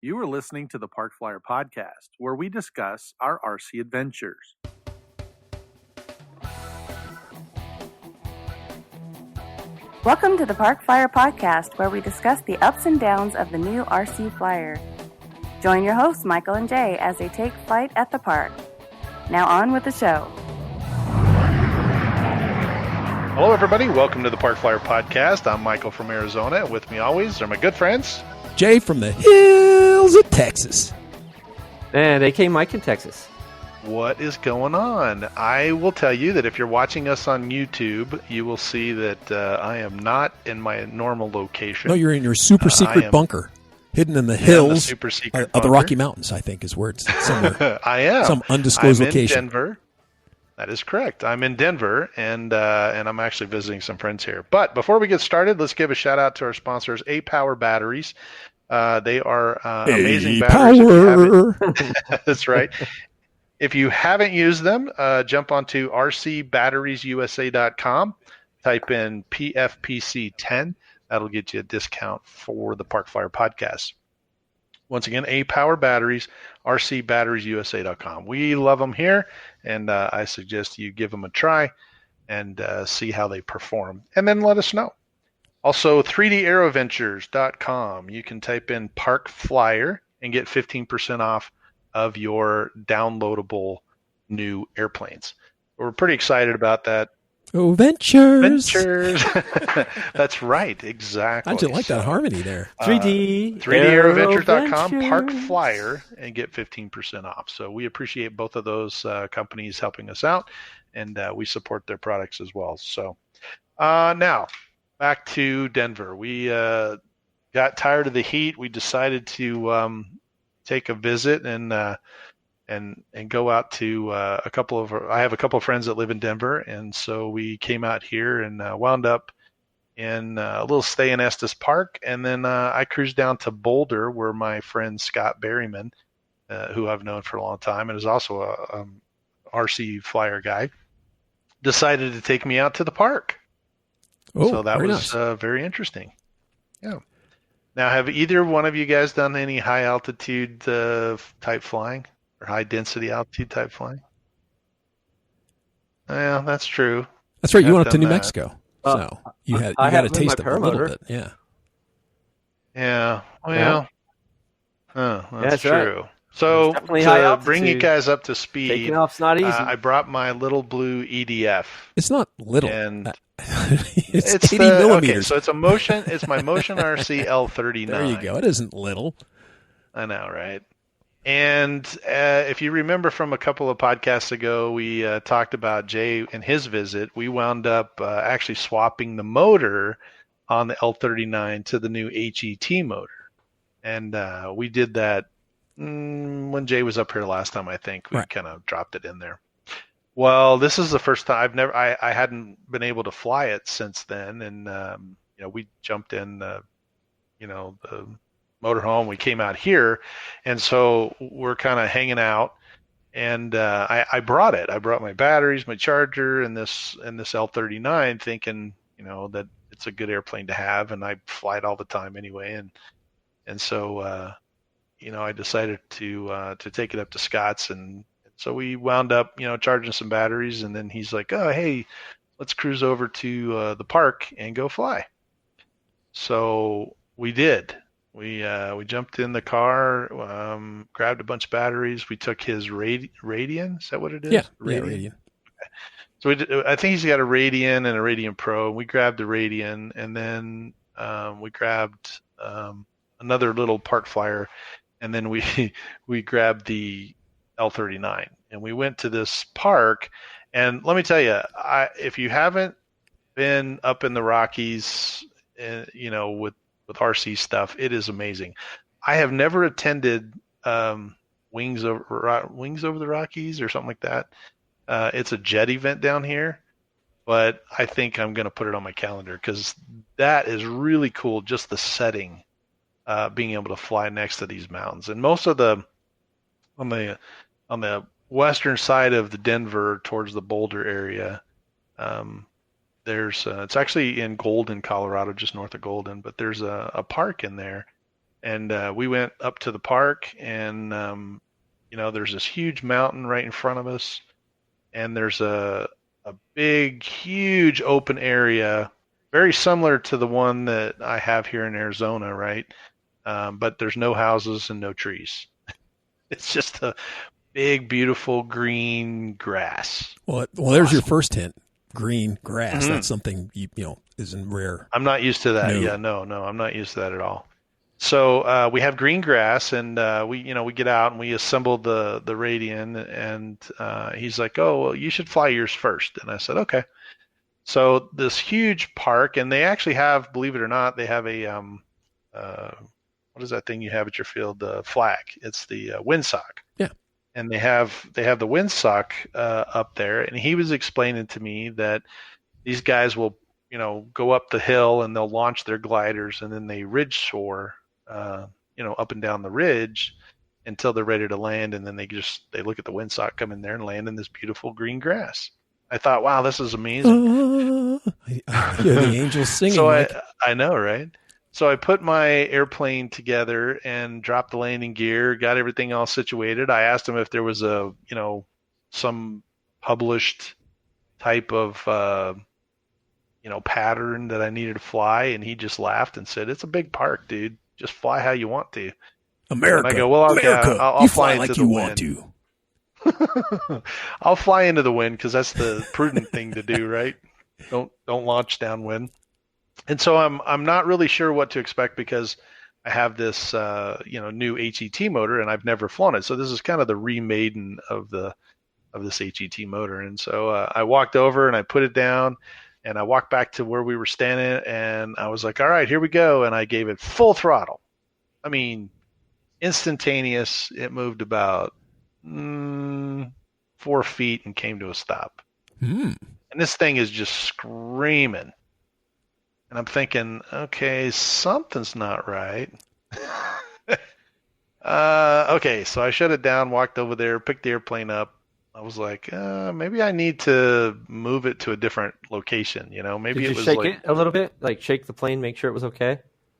You are listening to the Park Flyer Podcast, where we discuss our RC adventures. Welcome to the Park Flyer Podcast, where we discuss the ups and downs of the new RC Flyer. Join your hosts, Michael and Jay, as they take flight at the park. Now on with the show. Hello, everybody. Welcome to the Park Flyer Podcast. I'm Michael from Arizona. With me always are my good friends, Jay from the hills of Texas. And AK Mike in Texas. What is going on? I will tell you that if you're watching us on YouTube, you will see that I am not in my normal location. No, you're in your super secret bunker, hidden in the hills super secret of the Rocky Mountains, I think is where it's somewhere. I am. Some undisclosed I'm location. In Denver. That is correct. I'm in Denver, and I'm actually visiting some friends here. But before we get started, let's give a shout out to our sponsors, A-Power Batteries. They are amazing batteries. That's right. If you haven't used them, jump onto rcbatteriesusa.com, type in PFPC10. That'll get you a discount for the Park Flyer Podcast. Once again, A-Power Batteries, rcbatteriesusa.com. We love them here, and I suggest you give them a try and see how they perform, and then let us know. Also, 3daeroventures.com. You can type in Park Flyer and get 15% off of your downloadable new airplanes. We're pretty excited about that. Oh, Ventures. That's right, exactly. I just like that harmony there. 3daeroventures.com, Park Flyer, and get 15% off. So we appreciate both of those companies helping us out, and we support their products as well. So now, back to Denver. We got tired of the heat. We decided to take a visit and go out to I have a couple of friends that live in Denver, and so we came out here and wound up in a little stay in Estes Park, and then I cruised down to Boulder, where my friend Scott Berryman, who I've known for a long time and is also a RC Flyer guy, decided to take me out to the park. Oh, so that was nice. very interesting. Yeah. Now, have either one of you guys done any high altitude type flying or high density altitude type flying? Yeah, that's true. That's right. You went I've up to done New that. Mexico. So you had I a have taste my of it a little paramotor. bit. Yeah. Yeah. Well, that's right. true. So definitely high to bring you altitude. guys up to speed, Taking off's not easy. I brought my little blue EDF. It's not little. And it's 80 millimeters. Okay, so it's my Motion RC L39. There you go. It isn't little. I know, right? And if you remember from a couple of podcasts ago, we talked about Jay and his visit. We wound up actually swapping the motor on the L39 to the new HET motor. And we did that when Jay was up here last time, I think. We kind of dropped it in there. Well, this is the first time I hadn't been able to fly it since then. And, we jumped in, the motorhome. We came out here, and so we're kind of hanging out. And I brought it. I brought my batteries, my charger, and this L39, thinking that it's a good airplane to have, and I fly it all the time anyway. And so I decided to take it up to Scott's, and so we wound up charging some batteries, and then he's like, "Oh, hey, let's cruise over to the park and go fly." So we did. We jumped in the car, grabbed a bunch of batteries. We took his Radian. Is that what it is? Yeah, Radian. Okay. So I think he's got a Radian and a Radian Pro. We grabbed the Radian, and then we grabbed another little Park Flyer, and then we grabbed the L39, and we went to this park. And let me tell you, if you haven't been up in the Rockies, with RC stuff, it is amazing. I have never attended Wings Over the Rockies or something like that. It's a jet event down here, but I think I'm going to put it on my calendar because that is really cool. Just the setting, being able to fly next to these mountains, and most of on the western side of the Denver towards the Boulder area, there's it's actually in Golden, Colorado, just north of Golden, but there's a park in there And we went up to the park, and there's this huge mountain right in front of us, and there's a big, huge open area, very similar to the one that I have here in Arizona, right? But there's no houses and no trees. It's just a big, beautiful green grass. Well, there's your first hint. Green grass. Mm-hmm. That's something isn't rare. I'm not used to that. No. Yeah, no, I'm not used to that at all. So we have green grass, and we get out and we assemble the Radian, and he's like, "Oh, well, you should fly yours first." And I said, "Okay." So this huge park, and they actually have, believe it or not, they have a what is that thing you have at your field? The flag. It's the windsock. Yeah. And they have the windsock up there, and he was explaining to me that these guys will go up the hill and they'll launch their gliders, and then they ridge soar up and down the ridge until they're ready to land, and then they look at the windsock come in there and land in this beautiful green grass. I thought, wow, this is amazing. I hear the angels singing. So I know, right? So I put my airplane together and dropped the landing gear, got everything all situated. I asked him if there was some published type of pattern that I needed to fly, and he just laughed and said, "It's a big park, dude. Just fly how you want to." America. And I go, "Well, America. I'll fly like into you the want wind. to." I'll fly into the wind because that's the prudent thing to do, right? Don't launch downwind. And so I'm not really sure what to expect because I have this new HET motor, and I've never flown it. So this is kind of the remaiden of this HET motor. And so I walked over and I put it down. And I walked back to where we were standing, and I was like, all right, here we go. And I gave it full throttle. I mean, instantaneous. It moved about 4 feet and came to a stop. And this thing is just screaming. And I'm thinking, okay, something's not right. Okay, so I shut it down, walked over there, picked the airplane up. I was like, maybe I need to move it to a different location. Maybe Did it you was shake like, it a little bit, like shake the plane, make sure it was okay.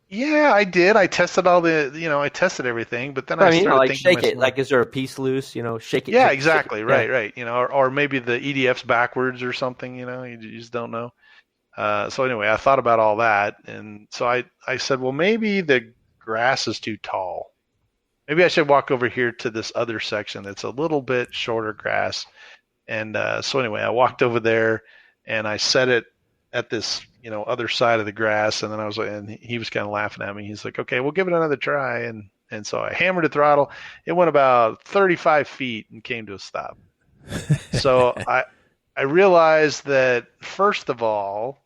Yeah, I did. I tested I tested everything, but then I started like thinking, shake it. Like, is there a piece loose? Shake it. Yeah, shake exactly. it. Right. Or maybe the EDF's backwards or something. You just don't know. So anyway, I thought about all that, and so I said, well, maybe the grass is too tall. Maybe I should walk over here to this other section that's a little bit shorter grass. And so anyway, I walked over there and I set it at this, other side of the grass. And then I was like, and he was kind of laughing at me. He's like, okay, we'll give it another try. And so I hammered the throttle. It went about 35 feet and came to a stop. So I realized that, first of all,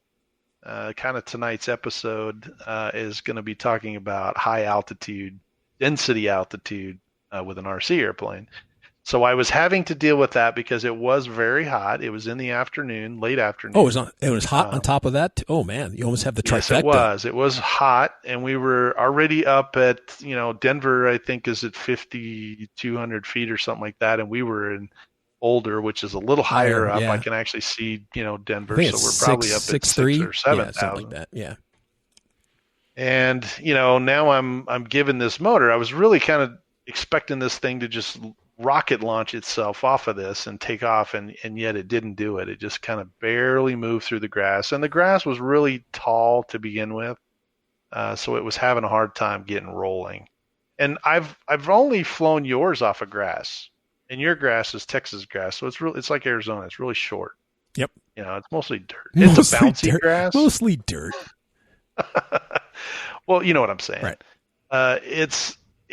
kind of tonight's episode is going to be talking about high altitude, density altitude with an RC airplane. So I was having to deal with that because it was very hot. It was in the afternoon, late afternoon. Oh, it was hot on top of that? Oh, man. You almost have the trifecta. Yes, it was. It was hot, and we were already up at, Denver, I think, is at 5,200 feet or something like that, and we were in Boulder, which is a little higher up. Yeah. I can actually see, Denver, I think so we're probably up at 6 or 7,000. Something like that, yeah. And, now I'm given this motor. I was really kind of expecting this thing to just rocket launch itself off of this and take off, and yet it didn't do it. It just kind of barely moved through the grass, and the grass was really tall to begin with, so it was having a hard time getting rolling. And I've only flown yours off of grass, and your grass is Texas grass, so it's like Arizona. It's really short. Yep. It's mostly dirt. It's a bouncy dirt. grass. Mostly dirt. Well, you know what I'm saying. Right.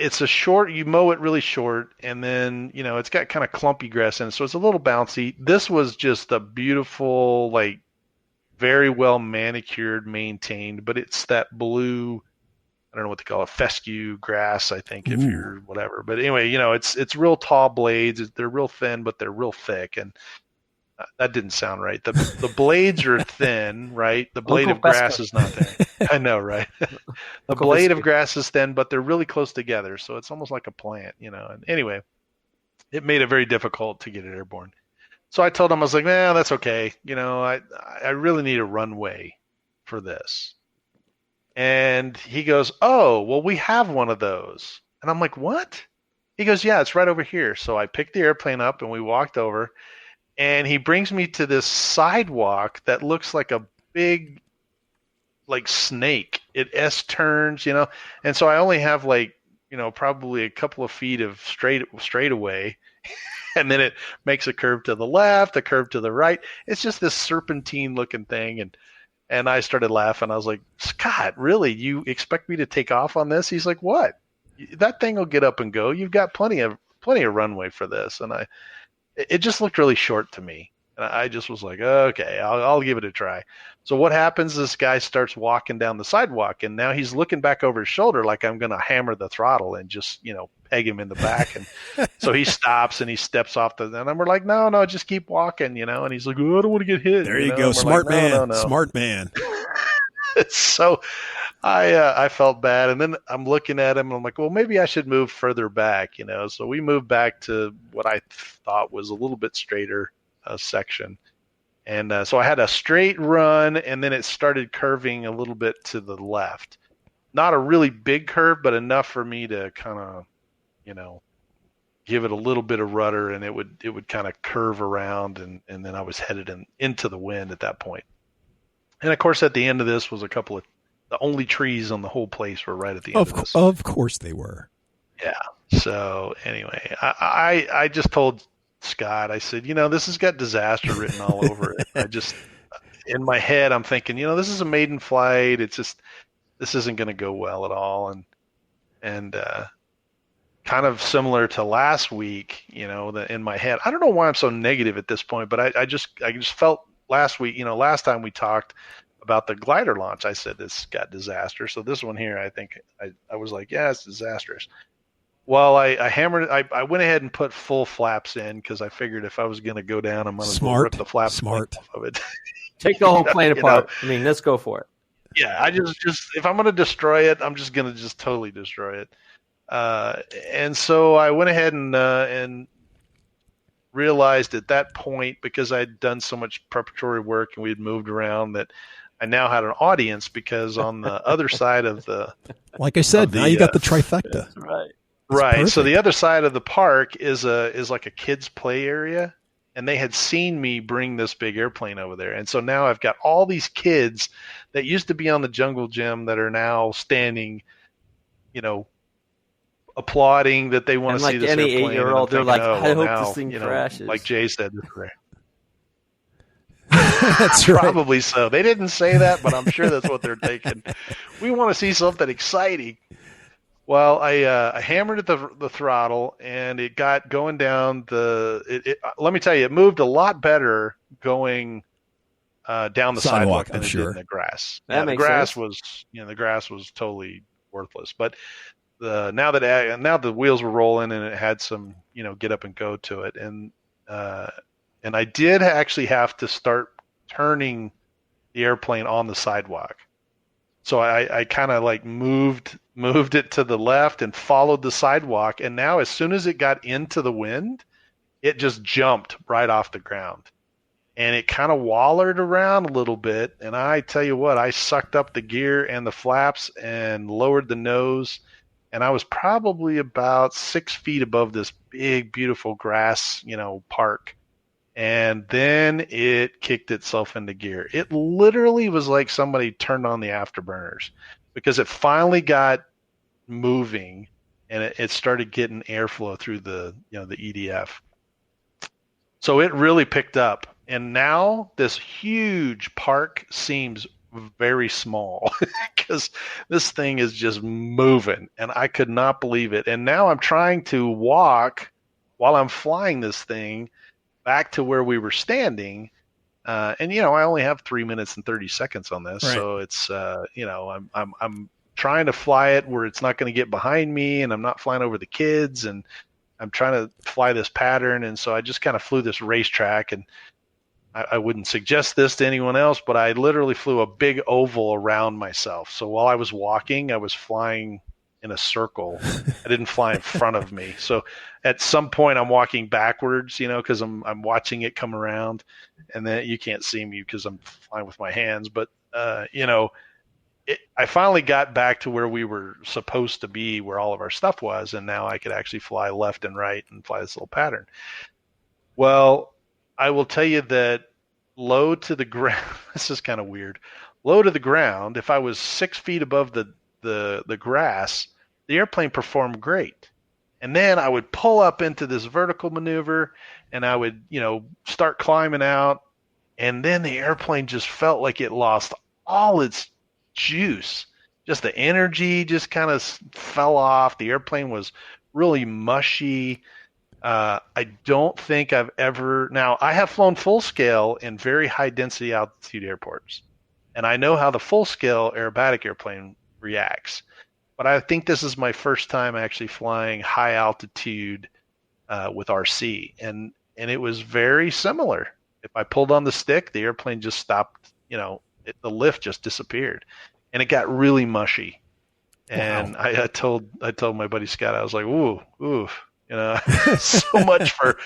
It's a short, you mow it really short, and then, it's got kind of clumpy grass in it, so it's a little bouncy. This was just a beautiful, like, very well manicured, maintained, but it's that blue, I don't know what they call it, fescue grass, I think, if you're whatever. But anyway, it's real tall blades. They're real thin, but they're real thick, and that didn't sound right. The blades are thin, right? The blade of grass is not thin. I know, right? The blade of grass is thin, but they're really close together, so it's almost like a plant, And anyway, it made it very difficult to get it airborne. So I told him, I was like, man, that's okay. I really need a runway for this. And he goes, "Oh, well, we have one of those." And I'm like, "What?" He goes, "Yeah, it's right over here." So I picked the airplane up and we walked over, and he brings me to this sidewalk that looks like a big, like, snake. It S turns, and so I only have, like, probably a couple of feet of straightaway, and then it makes a curve to the left, a curve to the right. It's just this serpentine looking thing, and I started laughing. I was like, "Scott, really? You expect me to take off on this?" He's like, "What? That thing will get up and go. You've got plenty of runway for this." And it just looked really short to me. And I just was like, "Okay, I'll give it a try." So what happens? This guy starts walking down the sidewalk, and now he's looking back over his shoulder like I'm going to hammer the throttle and just, peg him in the back. And so he stops and he steps off and we're like, no, just keep walking, And he's like, "Oh, I don't want to get hit." There you go. Smart like, man. No. Smart man. So I felt bad, and then I'm looking at him and I'm like, well, maybe I should move further back, So we moved back to what I thought was a little bit straighter section. And so I had a straight run, and then it started curving a little bit to the left. Not a really big curve, but enough for me to kind of, give it a little bit of rudder, and it would kind of curve around, and then I was headed into the wind at that point. And of course, at the end of this was the only trees on the whole place were right at the end of this. Of course they were. Yeah. So anyway, I just told Scott, I said, this has got disaster written all over it. I just, in my head, I'm thinking, this is a maiden flight. It's just, this isn't going to go well at all. And kind of similar to last week, in my head, I don't know why I'm so negative at this point, but I just felt last week, last time we talked about the glider launch, I said this got disaster. So this one here, I think I was like, yeah, it's disastrous. Well, I hammered it. I went ahead and put full flaps in because I figured if I was going to go down, I'm going to rip the flaps off of it. Take the whole plane apart. I mean, let's go for it. Yeah, I just if I'm going to destroy it, I'm just going to just totally destroy it. And so I went ahead and realized at that point, because I'd done so much preparatory work and we had moved around, that I now had an audience, because on the other side of the, like I said, now you got the trifecta. That's right. Right. Perfect. So the other side of the park is like a kids play area, and they had seen me bring this big airplane over there. And so now I've got all these kids that used to be on the jungle gym that are now standing, applauding that they want to see this any airplane. 8-year-old, they're like, I hope now, this thing crashes. Like Jay said, That's right. Probably so. They didn't say that, but I'm sure that's what they're thinking. We want to see something exciting. Well, I hammered at the throttle, and it got going down let me tell you, it moved a lot better going down the sidewalk than it did in the grass. That makes the grass sense. the grass was totally worthless. But now the wheels were rolling, and it had some get up and go to it, and I did actually have to start turning the airplane on the sidewalk. So I kind of like moved it to the left and followed the sidewalk. And now as soon as it got into the wind, it just jumped right off the ground. And it kind of wallered around a little bit. And I tell you what, I sucked up the gear and the flaps and lowered the nose. And I was probably about 6 feet above this big, beautiful grass, park. And then it kicked itself into gear. It literally was like somebody turned on the afterburners, because it finally got moving, and it started getting airflow through the EDF. So it really picked up. And now this huge park seems very small because this thing is just moving, and I could not believe it. And now I'm trying to walk while I'm flying this thing back to where we were standing, and I only have 3 minutes and 30 seconds on this, right. So it's I'm trying to fly it where it's not going to get behind me, and I'm not flying over the kids, and I'm trying to fly this pattern. And so I just kind of flew this racetrack, and I wouldn't suggest this to anyone else, but I literally flew a big oval around myself. So while I was walking, I was flying in a circle. I didn't fly in front of me. So at some point I'm walking backwards, because I'm watching it come around, and then you can't see me because I'm flying with my hands. But I finally got back to where we were supposed to be, where all of our stuff was, and now I could actually fly left and right and fly this little pattern. Well, I will tell you that low to the ground, this is kind of weird. Low to the ground, if I was 6 feet above the grass, the airplane performed great. And then I would pull up into this vertical maneuver, and I would, start climbing out, and then the airplane just felt like it lost all its juice. Just the energy just kind of fell off. The airplane was really mushy. I don't think I've ever. Now, I have flown full scale in very high density altitude airports, and I know how the full scale aerobatic airplane reacts. But I think this is my first time actually flying high altitude with RC, and it was very similar. If I pulled on the stick, the airplane just stopped. The lift just disappeared, and it got really mushy. And wow. I told my buddy Scott, I was like, ooh. So much for,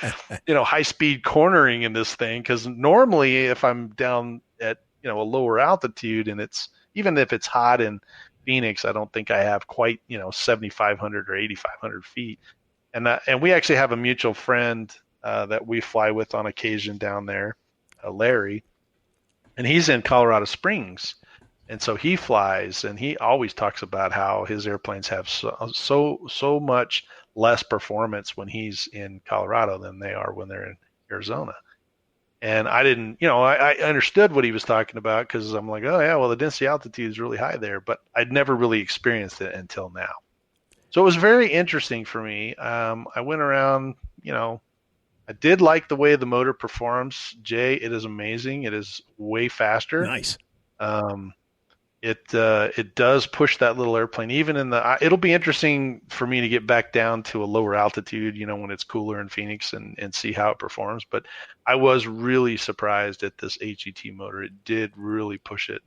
high speed cornering in this thing. Cause normally if I'm down at, a lower altitude and even if it's hot in Phoenix, I don't think I have quite, 7,500 or 8,500 feet. And we actually have a mutual friend, that we fly with on occasion down there, Larry, and he's in Colorado Springs. And so he flies, and he always talks about how his airplanes have so much less performance when he's in Colorado than they are when they're in Arizona. And I didn't, I understood what he was talking about because I'm like, oh yeah, well the density altitude is really high there, but I'd never really experienced it until now. So it was very interesting for me. I went around, I did like the way the motor performs. Jay, it is amazing. It is way faster. Nice. It does push that little airplane even it'll be interesting for me to get back down to a lower altitude, when it's cooler in Phoenix and see how it performs. But I was really surprised at this HET motor. It did really push it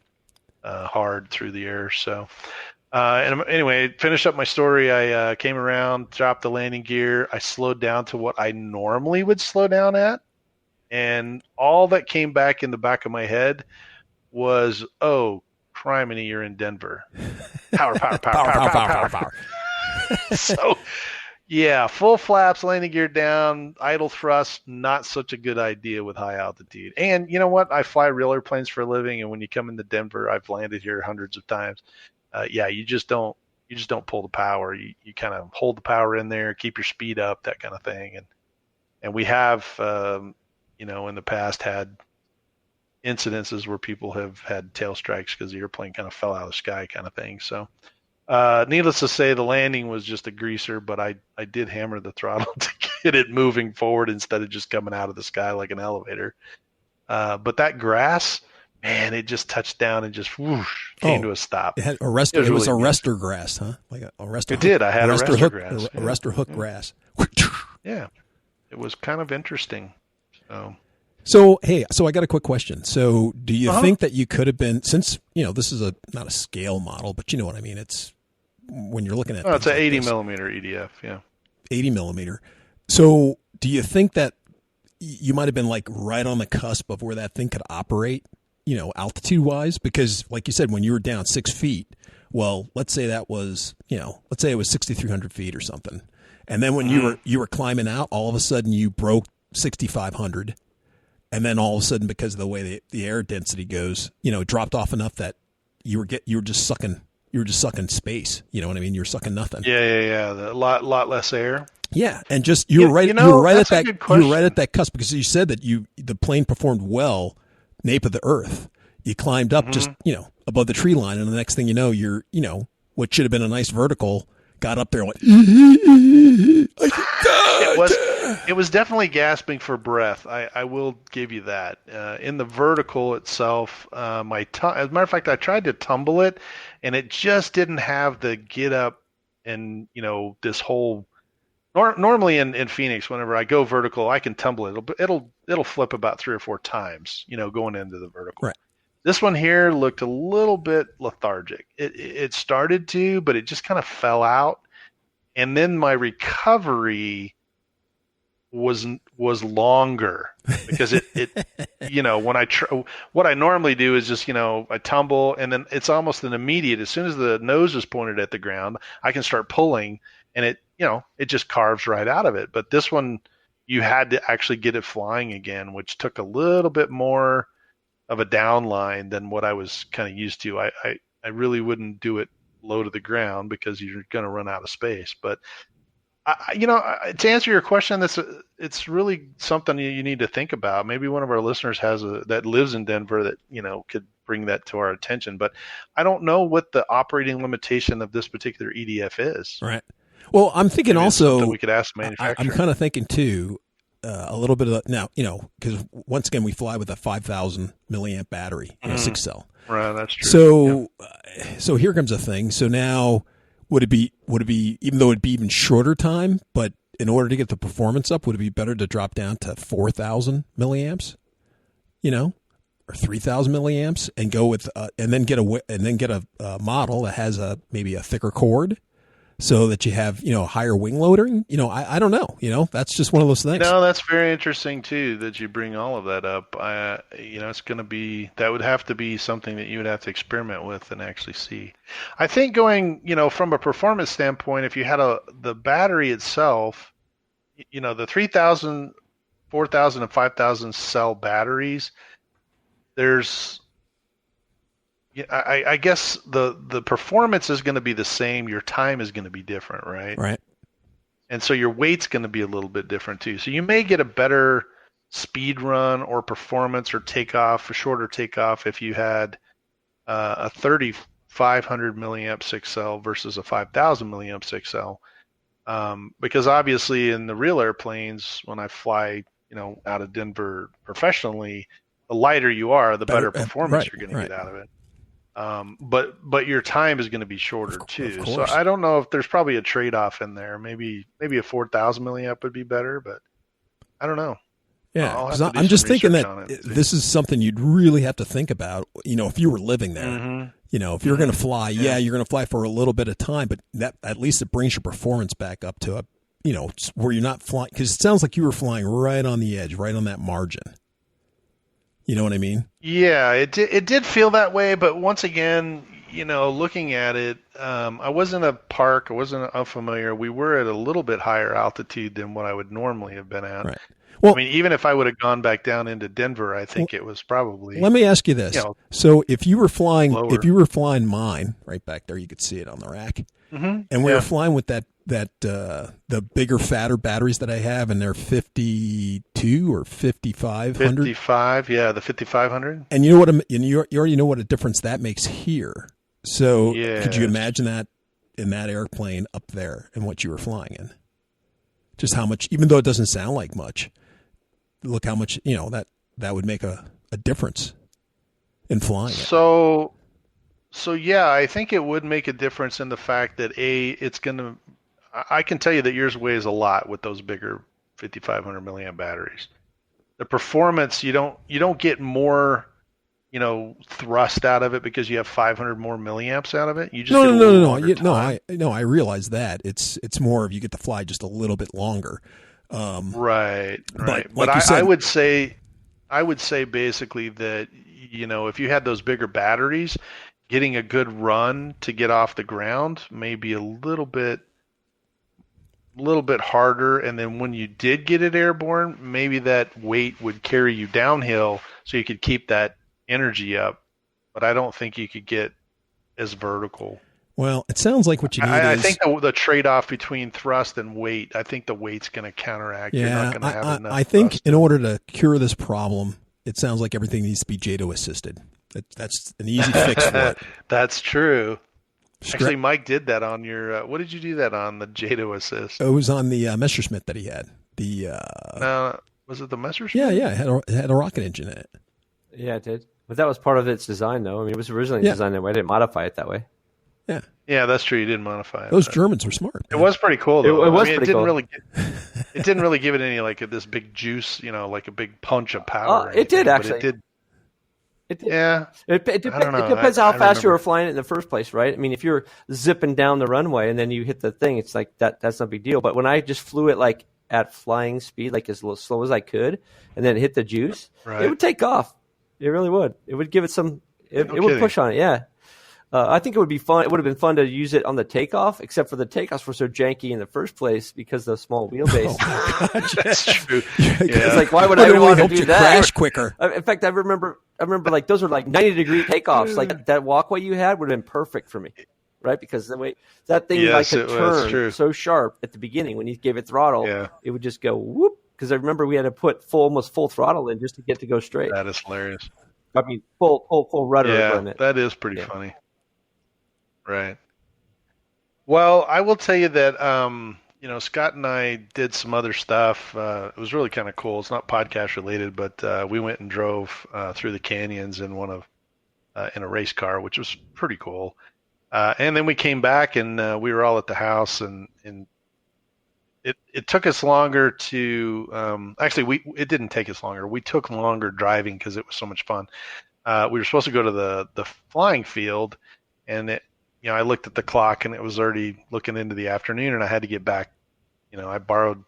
hard through the air. So, and anyway, finish up my story. I came around, dropped the landing gear. I slowed down to what I normally would slow down at. And all that came back in the back of my head was, oh, criminy, you're in Denver. Power. So, yeah, full flaps, landing gear down, idle thrust, not such a good idea with high altitude. And you know what? I fly real airplanes for a living, and when you come into Denver, I've landed here hundreds of times. You just don't pull the power. You kind of hold the power in there, keep your speed up, that kind of thing. And we have, in the past had incidences where people have had tail strikes because the airplane kind of fell out of the sky kind of thing. So needless to say, the landing was just a greaser, but I did hammer the throttle to get it moving forward instead of just coming out of the sky like an elevator. But that grass, man, it just touched down and just whoosh, came to a stop. It was arrestor grass, huh? Like a arrestor. It did. I had arrestor hook grass. Arrestor hook grass. Yeah. It was kind of interesting. So, hey, I got a quick question. So do you think that you could have been, since, this is not a scale model, but you know what I mean? It's when you're looking at it's an 80 millimeter EDF. Yeah. 80 millimeter. So do you think that you might have been like right on the cusp of where that thing could operate, altitude wise? Because like you said, when you were down 6 feet, well, let's say that was, let's say it was 6,300 feet or something. And then when you were climbing out, all of a sudden you broke 6,500. And then all of a sudden, because of the way the air density goes, it dropped off enough that you were just sucking space. You know what I mean? You're sucking nothing. Yeah. A lot less air. Yeah, and just you were right at that cusp, because you said that the plane performed well, nape of the earth. You climbed up just above the tree line, and the next thing you know, you're what should have been a nice vertical got up there and went. It was definitely gasping for breath. I will give you that. In the vertical itself, as a matter of fact, I tried to tumble it, and it just didn't have the get up and this whole. Normally in Phoenix, whenever I go vertical, I can tumble it. It'll flip about 3 or 4 times, going into the vertical. Right. This one here looked a little bit lethargic. It started to, but it just kind of fell out. And then my recovery was longer because it when what I normally do is just I tumble, and then it's almost an immediate, as soon as the nose is pointed at the ground, I can start pulling, and it just carves right out of it. But this one, you had to actually get it flying again, which took a little bit more of a downline than what I was kind of used to. I really wouldn't do it low to the ground because you're going to run out of space. But to answer your question, it's really something you need to think about. Maybe one of our listeners that lives in Denver that could bring that to our attention. But I don't know what the operating limitation of this particular EDF is. Right. Well, I'm thinking also we could ask the manufacturer. I'm kind of thinking too a little bit of now, because once again we fly with a 5,000 milliamp battery, 6 cell. Right, that's true. So, so here comes a thing. So now. Would it be, even though it'd be even shorter time, but in order to get the performance up, would it be better to drop down to 4,000 milliamps, or 3,000 milliamps and go with, and then get a model that has maybe a thicker cord so that you have, higher wing loading? I don't know, that's just one of those things. No, that's very interesting too, that you bring all of that up. It's going to be, that would have to be something that you would have to experiment with and actually see. I think going, from a performance standpoint, if you had the battery itself, the 3,000, 4,000 and 5,000 cell batteries, there's, I guess the performance is going to be the same. Your time is going to be different, right? Right. And so your weight's going to be a little bit different too. So you may get a better speed run or performance or takeoff, a shorter takeoff, if you had a 3,500 milliamp 6 cell versus a 5,000 milliamp 6 cell. Because obviously in the real airplanes, when I fly, out of Denver professionally, the lighter you are, the better performance you're going to get out of it. But your time is going to be shorter too. So I don't know if there's probably a trade-off in there. Maybe a 4,000 milliamp would be better, but I don't know. Yeah, because I'm just thinking that this is something you'd really have to think about. If you were living there, if you're going to fly, you're going to fly for a little bit of time, but that at least it brings your performance back up to where you're not flying. Because it sounds like you were flying right on the edge, right on that margin. You know what I mean? Yeah, it did feel that way, but once again, looking at it, I wasn't a park, I wasn't unfamiliar. We were at a little bit higher altitude than what I would normally have been at. Right. Well, even if I would have gone back down into Denver, I think it was probably. Let me ask you this: so if you were flying mine right back there, you could see it on the rack, and we were flying with that the bigger, fatter batteries that I have, and they're 52 or 5,500. 55, yeah, the 5,500. And you already know what a difference that makes here. So could you imagine that in that airplane up there and what you were flying in? Just how much, even though it doesn't sound like much, look how much that would make a difference in flying it. So yeah, I think it would make a difference in the fact that it's going to. I can tell you that yours weighs a lot with those bigger 5,500 milliamp batteries. The performance, you don't get more, thrust out of it because you have 500 more milliamps out of it. You just no. I realize that it's more of you get to fly just a little bit longer. Right. But like you said, I would say basically that if you had those bigger batteries, getting a good run to get off the ground may be a little bit harder, and then when you did get it airborne, maybe that weight would carry you downhill so you could keep that energy up, but I don't think you could get as vertical. Well, it sounds like what you need I think the trade-off between thrust and weight, I think the weight's going to counteract. Yeah, you're not going to have enough I think thrust. In order to cure this problem, it sounds like everything needs to be JATO assisted. That's an easy fix for it. That's true. Actually, Mike did that on your. What did you do that on, the JATO assist? It was on the Messerschmitt that he had. Was it the Messerschmitt? Yeah. It had a rocket engine in it. Yeah, it did. But that was part of its design, though. I mean, it was originally designed that way. I didn't modify it that way. Yeah. Yeah, that's true. You didn't modify it. Those Germans were smart. It was pretty cool, though. It was pretty cool. It didn't really give it any this big juice, like a big punch of power. It did, actually. It did. Yeah. It depends how fast you were flying it in the first place, right? I mean, if you're zipping down the runway and then you hit the thing, it's like that's no big deal. But when I just flew it like at flying speed, like as slow as I could, and then hit the juice, Right. it would take off. It really would. It would give it some. It No would push on it. Yeah. I think it would be fun. It would have been fun to use it on the takeoff, except for the takeoffs were so janky in the first place because of the small wheelbase. That's true. It's like, why would I want to do that? Crash quicker. In fact, I remember like those were like 90-degree takeoffs. Like that walkway you had would have been perfect for me, right? Because the way that thing could turn so sharp at the beginning when you gave it throttle, it would just go whoop. Because I remember we had to put almost full throttle in just to get to go straight. That is hilarious. I mean, full rudder. Yeah, that is pretty funny. Right. Well, I will tell you that, Scott and I did some other stuff. It was really kind of cool. It's not podcast related, but we went and drove through the canyons in in a race car, which was pretty cool. And then we came back and we were all at the house, and it took us longer to it didn't take us longer. We took longer driving because it was so much fun. We were supposed to go to the flying field, and I looked at the clock and it was already looking into the afternoon, and I had to get back. I borrowed a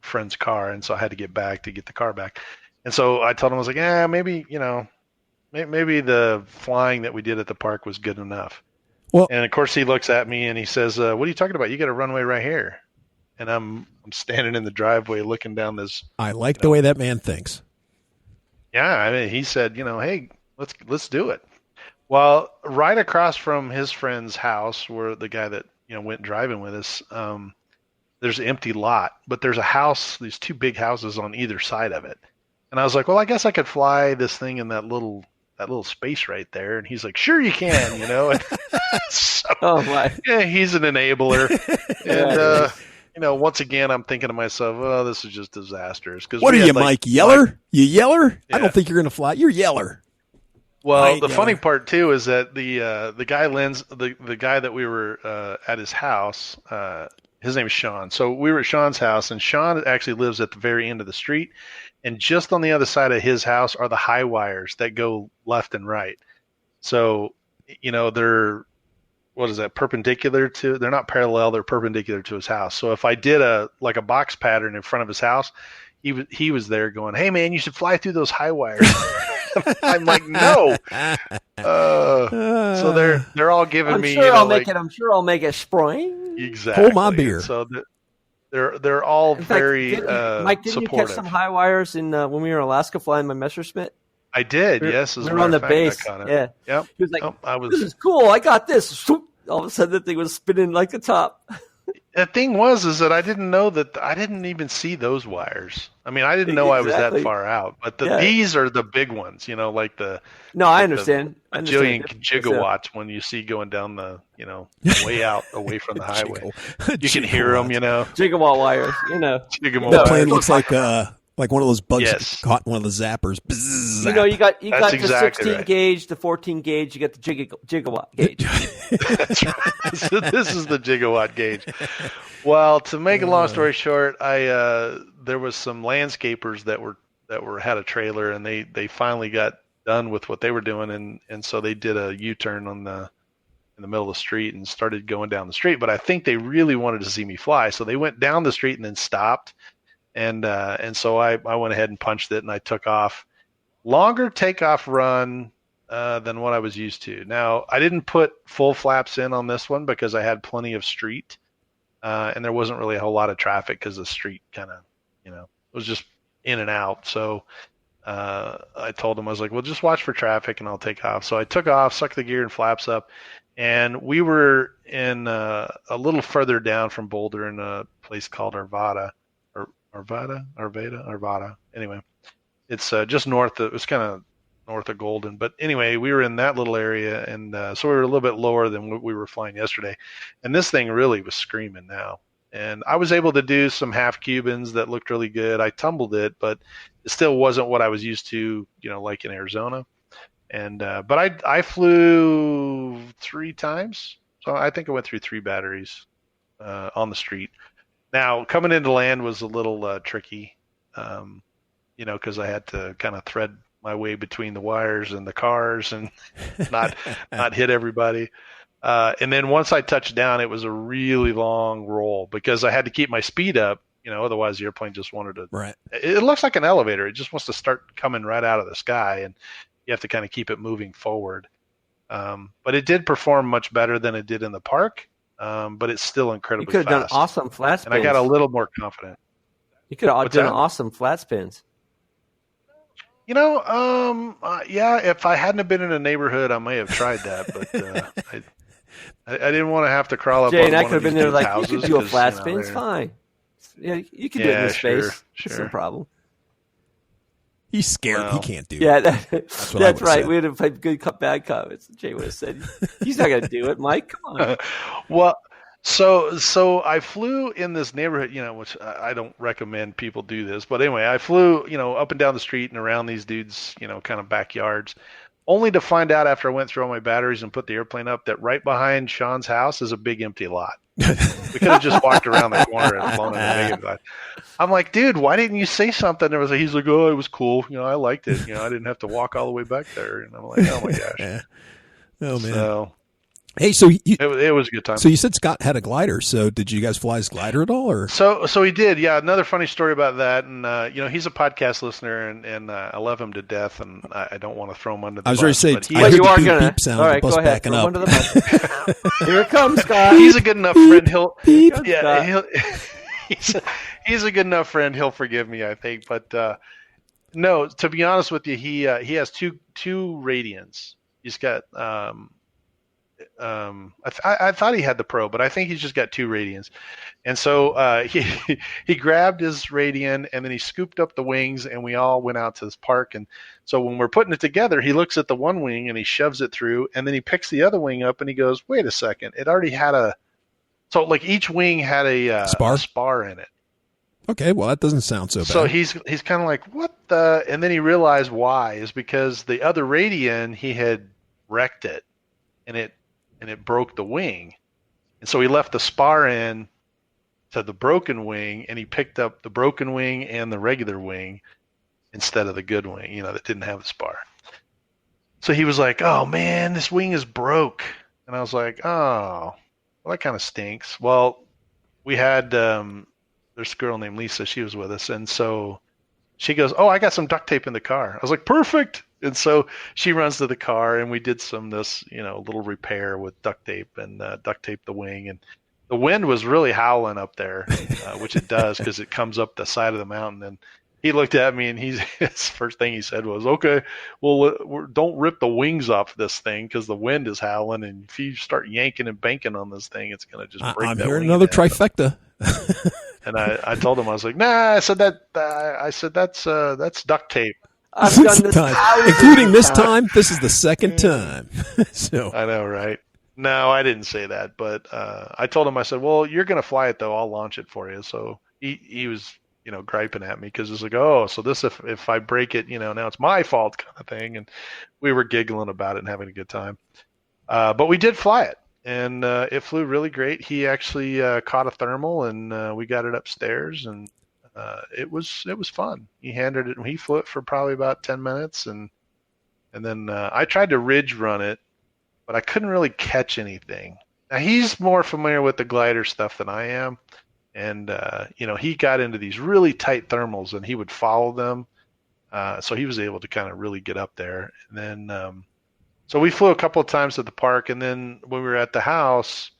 friend's car, and so I had to get back to get the car back. And so I told him, I was like, maybe the flying that we did at the park was good enough. Well, and of course he looks at me and he says, what are you talking about? You got a runway right here. And I'm standing in the driveway looking down this. I like the way that man thinks. Yeah, I mean, he said, hey, let's do it. Well, right across from his friend's house, where the guy that went driving with us, there's an empty lot, but there's a house, these two big houses on either side of it. And I was like, well, I guess I could fly this thing in that little space right there. And he's like, sure you can, And so, oh my, yeah, he's an enabler. And once again, I'm thinking to myself, oh, this is just disastrous. What are you, Mike Yeller? You Yeller? Yeah. I don't think you're going to fly. You're Yeller. Well, the funny part too is that the guy that we were at his house, his name is Sean. So we were at Sean's house, and Sean actually lives at the very end of the street, and just on the other side of his house are the high wires that go left and right. So they're perpendicular to? They're not parallel. They're perpendicular to his house. So if I did a box pattern in front of his house, he was there going, "Hey man, you should fly through those high wires." I'm like, no. So they're all giving me. I'm sure I'll make it spring. Exactly. Hold my beer. So they're all very Mike, didn't supportive. You catch some high wires in when we were in Alaska flying my Messerschmitt? I did. Yes, we were on the base. Yeah. Yep. He was like, "This is cool. I got this." All of a sudden, the thing was spinning like the top. The thing is that I didn't know that. I didn't even see those wires. I mean, I didn't know I was that far out. But these are the big ones, like the. No, I understand. A jillion gigawatts when you see going down the, way out away from the highway. You can hear them, Gigawatt wires, Gigawatt that plane looks like one of those bugs caught in one of the zappers. Bzzz, you got the 16 gauge, the 14 gauge, you got the gigawatt gauge. That's right. So this is the gigawatt gauge. Well, to make a long story short, there was some landscapers that had a trailer, and they finally got done with what they were doing, and so they did a U-turn in the middle of the street and started going down the street. But I think they really wanted to see me fly, so they went down the street and then stopped. And so I went ahead and punched it, and I took off. Longer takeoff run than what I was used to. Now, I didn't put full flaps in on this one because I had plenty of street, and there wasn't really a whole lot of traffic because the street kind of, it was just in and out. So I told him, I was like, well, just watch for traffic, and I'll take off. So I took off, sucked the gear and flaps up, and we were in a little further down from Boulder in a place called Arvada. Anyway, it's just north. It was kind of north of Golden, but anyway, we were in that little area, and so we were a little bit lower than what we were flying yesterday. And this thing really was screaming now. And I was able to do some half Cubans that looked really good. I tumbled it, but it still wasn't what I was used to, like in Arizona. And but I flew 3 times, so I think I went through 3 batteries on the street. Now, coming into land was a little tricky, because I had to kind of thread my way between the wires and the cars and not hit everybody. And then once I touched down, it was a really long roll because I had to keep my speed up Otherwise the airplane just wanted to. Right. It looks like an elevator. It just wants to start coming right out of the sky, and you have to kind of keep it moving forward. But it did perform much better than it did in the park. But it's still incredibly fast. You could have done awesome flat spins. And I got a little more confident. You could have done awesome flat spins. Yeah, if I hadn't been in a neighborhood, I may have tried that, but I didn't want to have to crawl up. Jay, on and I one could have been there like, houses, you could do a flat spin. It's fine. Yeah, you can do it in the space. Sure. It's no problem. He's scared. Well, he can't do it. Yeah, that's right. Said. We would have played good bad comments. Jay would have said, he's not going to do it, Mike. Come on. Well, so I flew in this neighborhood, which I don't recommend people do this. But anyway, I flew, up and down the street and around these dudes, kind of backyards, only to find out after I went through all my batteries and put the airplane up that right behind Sean's house is a big empty lot. We could have just walked around the corner and flown in a big lot. I'm like, dude, why didn't you say something? He's like, oh, it was cool. I liked it. I didn't have to walk all the way back there. And I'm like, oh my gosh. Yeah. Oh man. So, hey, so it was a good time. So you said Scott had a glider. So did you guys fly his glider at all, or? So he did. Yeah, another funny story about that. And he's a podcast listener, and I love him to death. And I don't want to throw him under the bus. I was ready to say, I heard the beep sound of the bus backing up. Under the bus. Here it comes, Scott. He's a good enough friend. He's a good enough friend. He'll forgive me, I think. But no, to be honest with you, he has two Radians. He's got. I thought he had the Pro, but I think he's just got two Radians. And so he grabbed his Radian, and then he scooped up the wings, and we all went out to this park. And so when we're putting it together, he looks at the one wing and he shoves it through, and then he picks the other wing up and he goes, wait a second, it already had so like each wing had a spar in it. Okay, well that doesn't sound so bad. So he's kind of like, what the? And then he realized why is because the other Radian, he had wrecked it, and it broke the wing. And so he left the spar in to the broken wing, and he picked up the broken wing and the regular wing instead of the good wing, that didn't have the spar. So he was like, oh man, this wing is broke. And I was like, oh, well, that kind of stinks. Well, we had, there's a girl named Lisa, she was with us. And so she goes, oh, I got some duct tape in the car. I was like, perfect. And so she runs to the car, and we did this little repair with duct tape and duct tape the wing. And the wind was really howling up there, which it does because it comes up the side of the mountain. And he looked at me, and his first thing he said was, okay, well, don't rip the wings off this thing because the wind is howling. And if you start yanking and banking on this thing, it's going to just break. I'm hearing another trifecta. And I told him, I was like, nah, I said that's duct tape. I've done this including this time. This is the second time. So I know, right? No, I didn't say that, but I told him, I said, well, you're going to fly it though. I'll launch it for you. So he was, griping at me because it's like, oh, so this, if I break it, now it's my fault kind of thing. And we were giggling about it and having a good time. But we did fly it, and it flew really great. He actually caught a thermal, and we got it upstairs, and it was fun. He flew it for probably about 10 minutes, and then I tried to ridge run it, but I couldn't really catch anything. Now he's more familiar with the glider stuff than I am, and he got into these really tight thermals, and he would follow them, so he was able to kind of really get up there. And then so we flew a couple of times at the park, and then when we were at the house,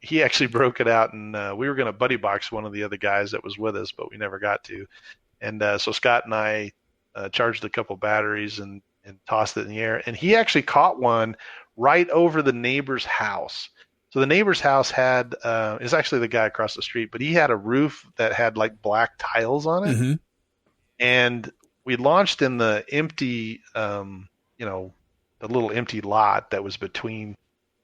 he actually broke it out, and we were going to buddy box one of the other guys that was with us, but we never got to. And so Scott and I charged a couple batteries and tossed it in the air, and he actually caught one right over the neighbor's house. So the neighbor's house had is actually the guy across the street, but he had a roof that had like black tiles on it, mm-hmm. and we launched in the empty, the little empty lot that was between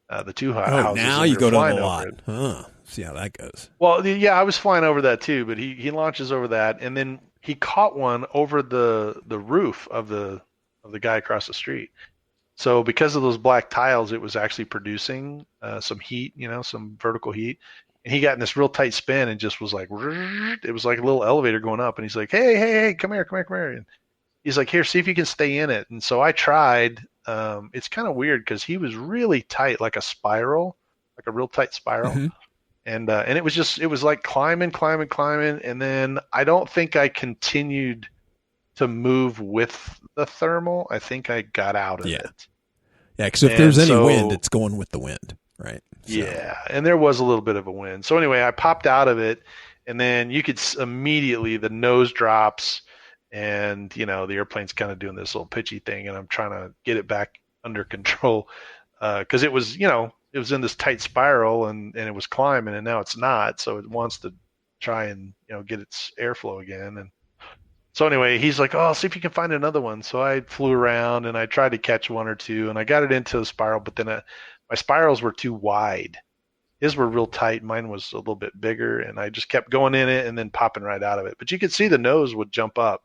the two houses. Oh, now you go to the lot. Huh. See how that goes. Well, yeah, I was flying over that too, but he launches over that, and then he caught one over the roof of the guy across the street. So because of those black tiles, it was actually producing some heat, some vertical heat. And he got in this real tight spin and just was like, it was like a little elevator going up. And he's like, hey, come here. And he's like, here, see if you can stay in it. And so I tried. It's kind of weird because he was really tight, like a spiral, like a real tight spiral. Mm-hmm. And it was like climbing, and then I don't think I continued to move with the thermal. I think I got out of it. Yeah, because if there's any wind, it's going with the wind, right? So. Yeah, and there was a little bit of a wind. So anyway, I popped out of it, and then you could immediately, the nose drops, and the airplane's kind of doing this little pitchy thing, and I'm trying to get it back under control because it was in this tight spiral, and it was climbing, and now it's not, so it wants to try and get its airflow again. And so anyway, he's like, "Oh, see if you can find another one." So I flew around and I tried to catch one or two, and I got it into a spiral, but then my spirals were too wide. His were real tight. Mine was a little bit bigger, and I just kept going in it and then popping right out of it. But you could see the nose would jump up,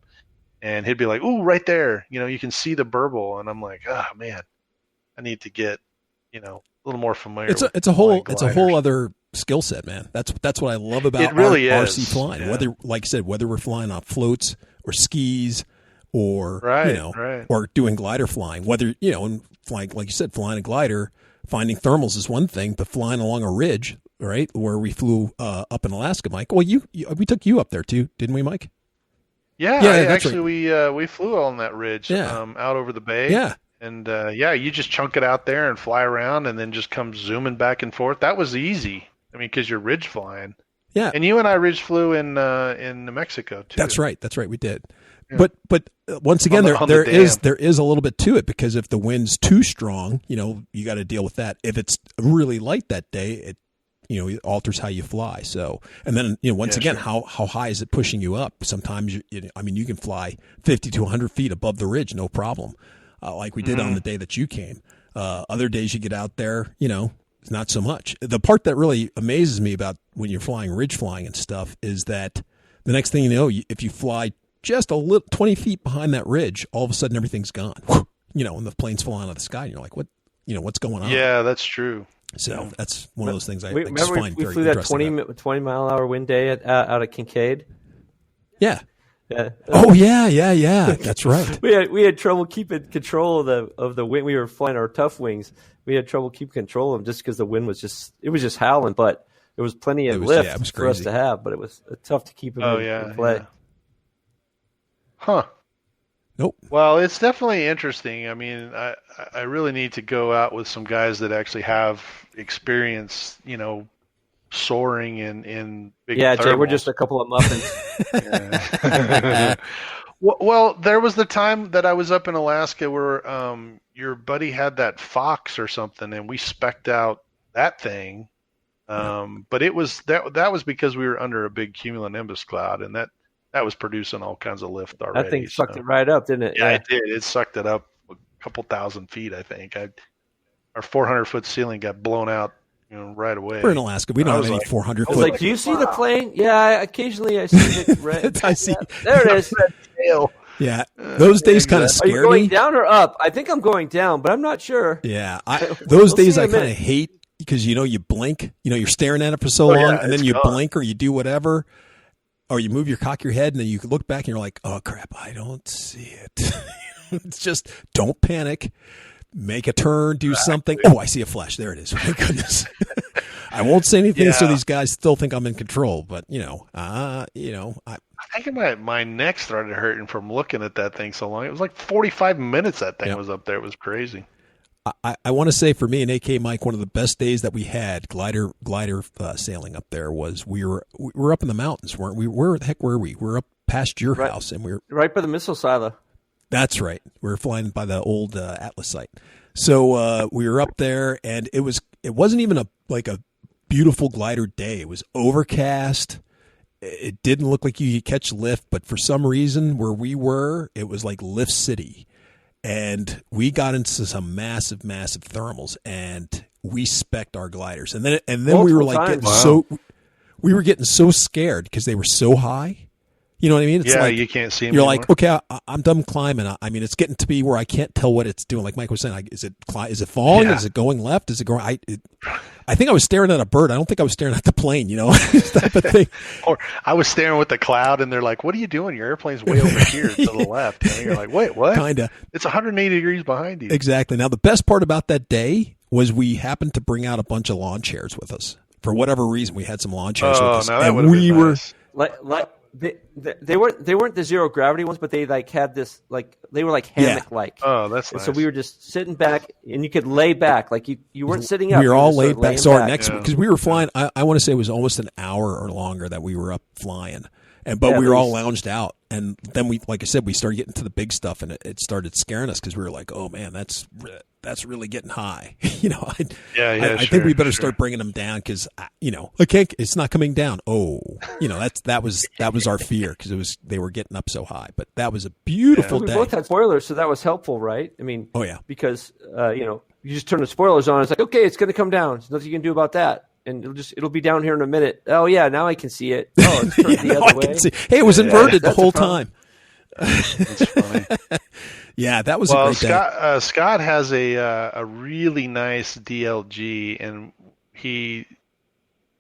and he'd be like, "Ooh, right there!" You can see the burble, and I'm like, "Oh man, I need to get a little more familiar." It's a whole other skill set, man. That's what I love about RC flying. Yeah. Whether, like I said, whether we're flying on floats or skis or or doing glider flying, whether and flying, like you said, flying a glider, finding thermals is one thing, but flying along a ridge, right, where we flew up in Alaska, Mike. Well, we took you up there too, didn't we, Mike? Yeah, actually right. we flew on that ridge out over the bay. Yeah. And you just chunk it out there and fly around, and then just come zooming back and forth. That was easy. I mean, because you're ridge flying. Yeah. And you and I ridge flew in New Mexico too. That's right. We did. Yeah. But once again, there is a little bit to it, because if the wind's too strong, you got to deal with that. If it's really light that day, it alters how you fly. So, and then once again, how high is it pushing you up? Sometimes you can fly 50 to 100 feet above the ridge, no problem. Like we did on the day that you came. Other days you get out there, not so much. The part that really amazes me about when you're flying ridge flying and stuff is that the next thing you know, if you fly just a little 20 feet behind that ridge, all of a sudden everything's gone. And the plane's falling out of the sky, and you're like, what? What's going on? Yeah, that's true. So that's one of those things I just find very interesting. We flew that 20 mile an hour wind day out of Kincaid. Yeah. Yeah. Oh yeah. That's right. we had trouble keeping control of the wind. We were flying our tough wings. We had trouble keeping control of them just because the wind was just howling. But there was plenty of lift for us to have. But it was tough to keep them in play. Yeah. Huh. Nope. Well, it's definitely interesting. I mean, I really need to go out with some guys that actually have experience, soaring in big thermals. Jay, we're just a couple of muffins. Well, there was the time that I was up in Alaska where your buddy had that Fox or something, and we spec'd out that thing. But it was that was because we were under a big cumulonimbus cloud, and that was producing all kinds of lift already. That thing sucked it right up, didn't it? Yeah, it did. It sucked it up a couple thousand feet, I think. Our 400-foot ceiling got blown out, right away. We're in Alaska. We don't have any 400-foot. I was like, do you see the plane? Yeah, occasionally I see it. Right. I see. Yeah. There it is. Yeah, those days kind of scared me. Are you going down or up? I think I'm going down, but I'm not sure. Yeah, those days I kind of hate, because you blink, you're staring at it for so long, and then you blink or you do whatever, or you cock your head, and then you look back and you're like, oh crap, I don't see it. It's just, don't panic. Make a turn, do something. Oh, I see a flash. There it is. My goodness. I won't say anything so these guys still think I'm in control, but I think my neck started hurting from looking at that thing so long. It was like 45 minutes that thing was up there. It was crazy. I want to say, for me and AK Mike, one of the best days that we had glider sailing up there was we were up in the mountains, weren't we? Where the heck were we? We're up past your house, and we're right by the missile silo. That's right. We were flying by the old Atlas site. So we were up there, and it wasn't even a beautiful glider day. It was overcast. It didn't look like you could catch lift, but for some reason where we were, it was like Lift City. And we got into some massive, massive thermals, and we spec'd our gliders. And then we were like we were getting so scared because they were so high. You know what I mean? It's like, you can't see them. You're anymore. Like, okay, I'm done climbing. I mean, it's getting to be where I can't tell what it's doing. Like Mike was saying, is it falling? Is it going left? Is it going? I think I was staring at a bird. I don't think I was staring at the plane. Type of thing. Or I was staring with the cloud, and they're like, "What are you doing? Your airplane's way over here to the left." And you're like, "Wait, what?" Kinda. It's 180 degrees behind you. Exactly. Now, the best part about that day was we happened to bring out a bunch of lawn chairs with us for whatever reason, we had some lawn chairs with us, no, that and we were nice. like they weren't the zero gravity ones, but they like had this like they were like hammock like. Oh, that's and nice. So we were just sitting back, and you could lay back like you weren't sitting up. We were all laid back. So our back. next because we were flying, I want to say it was almost an hour or longer that we were up flying, but we were all lounged out, and then we, like I said, we started getting to the big stuff, and it started scaring us because we were like, oh man, that's really getting high. I think we better start bringing them down because I can't. It's not coming down. Oh, that was our fear because they were getting up so high. But that was a beautiful day. We both had spoilers, so that was helpful, right? I mean, oh yeah, because you just turn the spoilers on. It's like, okay, it's going to come down. There's nothing you can do about that. And it'll be down here in a minute. Oh yeah, now I can see it. Oh, it's turned the other way. Hey, it was inverted the whole time. That's funny. Yeah, that was a great day. Scott has a really nice DLG, and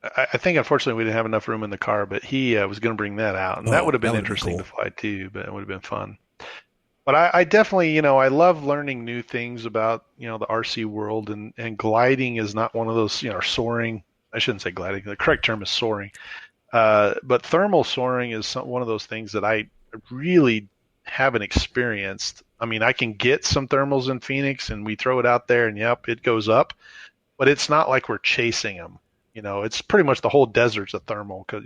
I think unfortunately we didn't have enough room in the car, but he was going to bring that out, and that would have been interesting to fly too. But it would have been fun. But I definitely, I love learning new things about, the RC world, and gliding is not one of those, soaring. I shouldn't say gliding. The correct term is soaring. But thermal soaring is one of those things that I really haven't experienced. I mean, I can get some thermals in Phoenix, and we throw it out there, and yep, it goes up. But it's not like we're chasing them. It's pretty much the whole desert's a thermal because,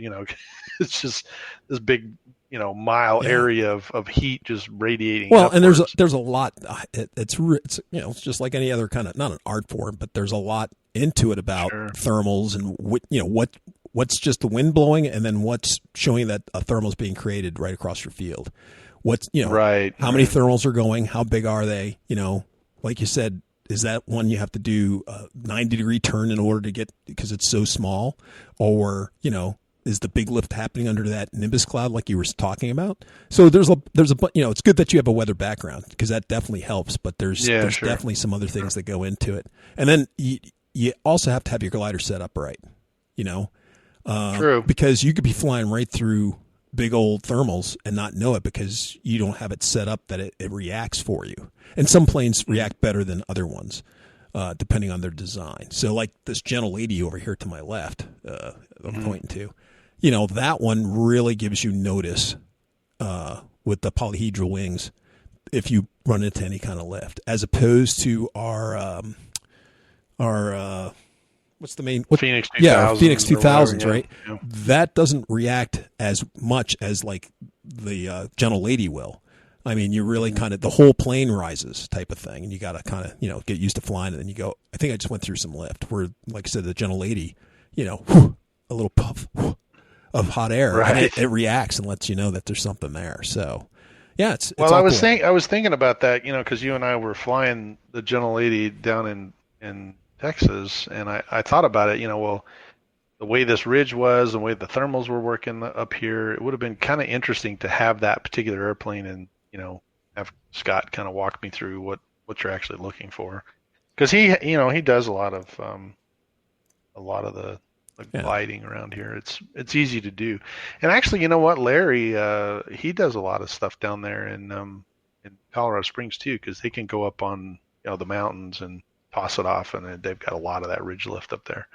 it's just this big, mile area of heat just radiating. Well, upwards. And there's a lot. It's it's just like any other kind of, not an art form, but there's a lot into it about thermals and what's just the wind blowing, and then what's showing that a thermal is being created right across your field. What's right? How many thermals are going? How big are they? Like you said, is that one you have to do a 90-degree turn in order to get because it's so small, or is the big lift happening under that nimbus cloud like you were talking about? So there's a it's good that you have a weather background because that definitely helps, but there's definitely some other things that go into it. And then you also have to have your glider set up right, True. Because you could be flying right through big old thermals and not know it because you don't have it set up that it reacts for you. And some planes react better than other ones, depending on their design. So like this gentle lady over here to my left, I'm pointing to, that one really gives you notice with the polyhedral wings if you run into any kind of lift, as opposed to our what's the main Phoenix 2000s? Yeah, Phoenix 2000s, right? Yeah. That doesn't react as much as like the gentle lady will. I mean, you really kind of the whole plane rises type of thing, and you got to kind of get used to flying, and then you go. I think I just went through some lift where, like I said, the gentle lady, a little puff of hot air, right. And it reacts and lets you know that there's something there. So, yeah, it's well. I was thinking about that, because you and I were flying the gentle lady down in Texas, and I thought about it. Well, the way this ridge was, the way the thermals were working up here, it would have been kind of interesting to have that particular airplane and have Scott kind of walk me through what you're actually looking for, because he does a lot of the gliding around here. It's easy to do, and actually, Larry, he does a lot of stuff down there in Colorado Springs too, because they can go up on the mountains and toss it off, and they've got a lot of that ridge lift up there.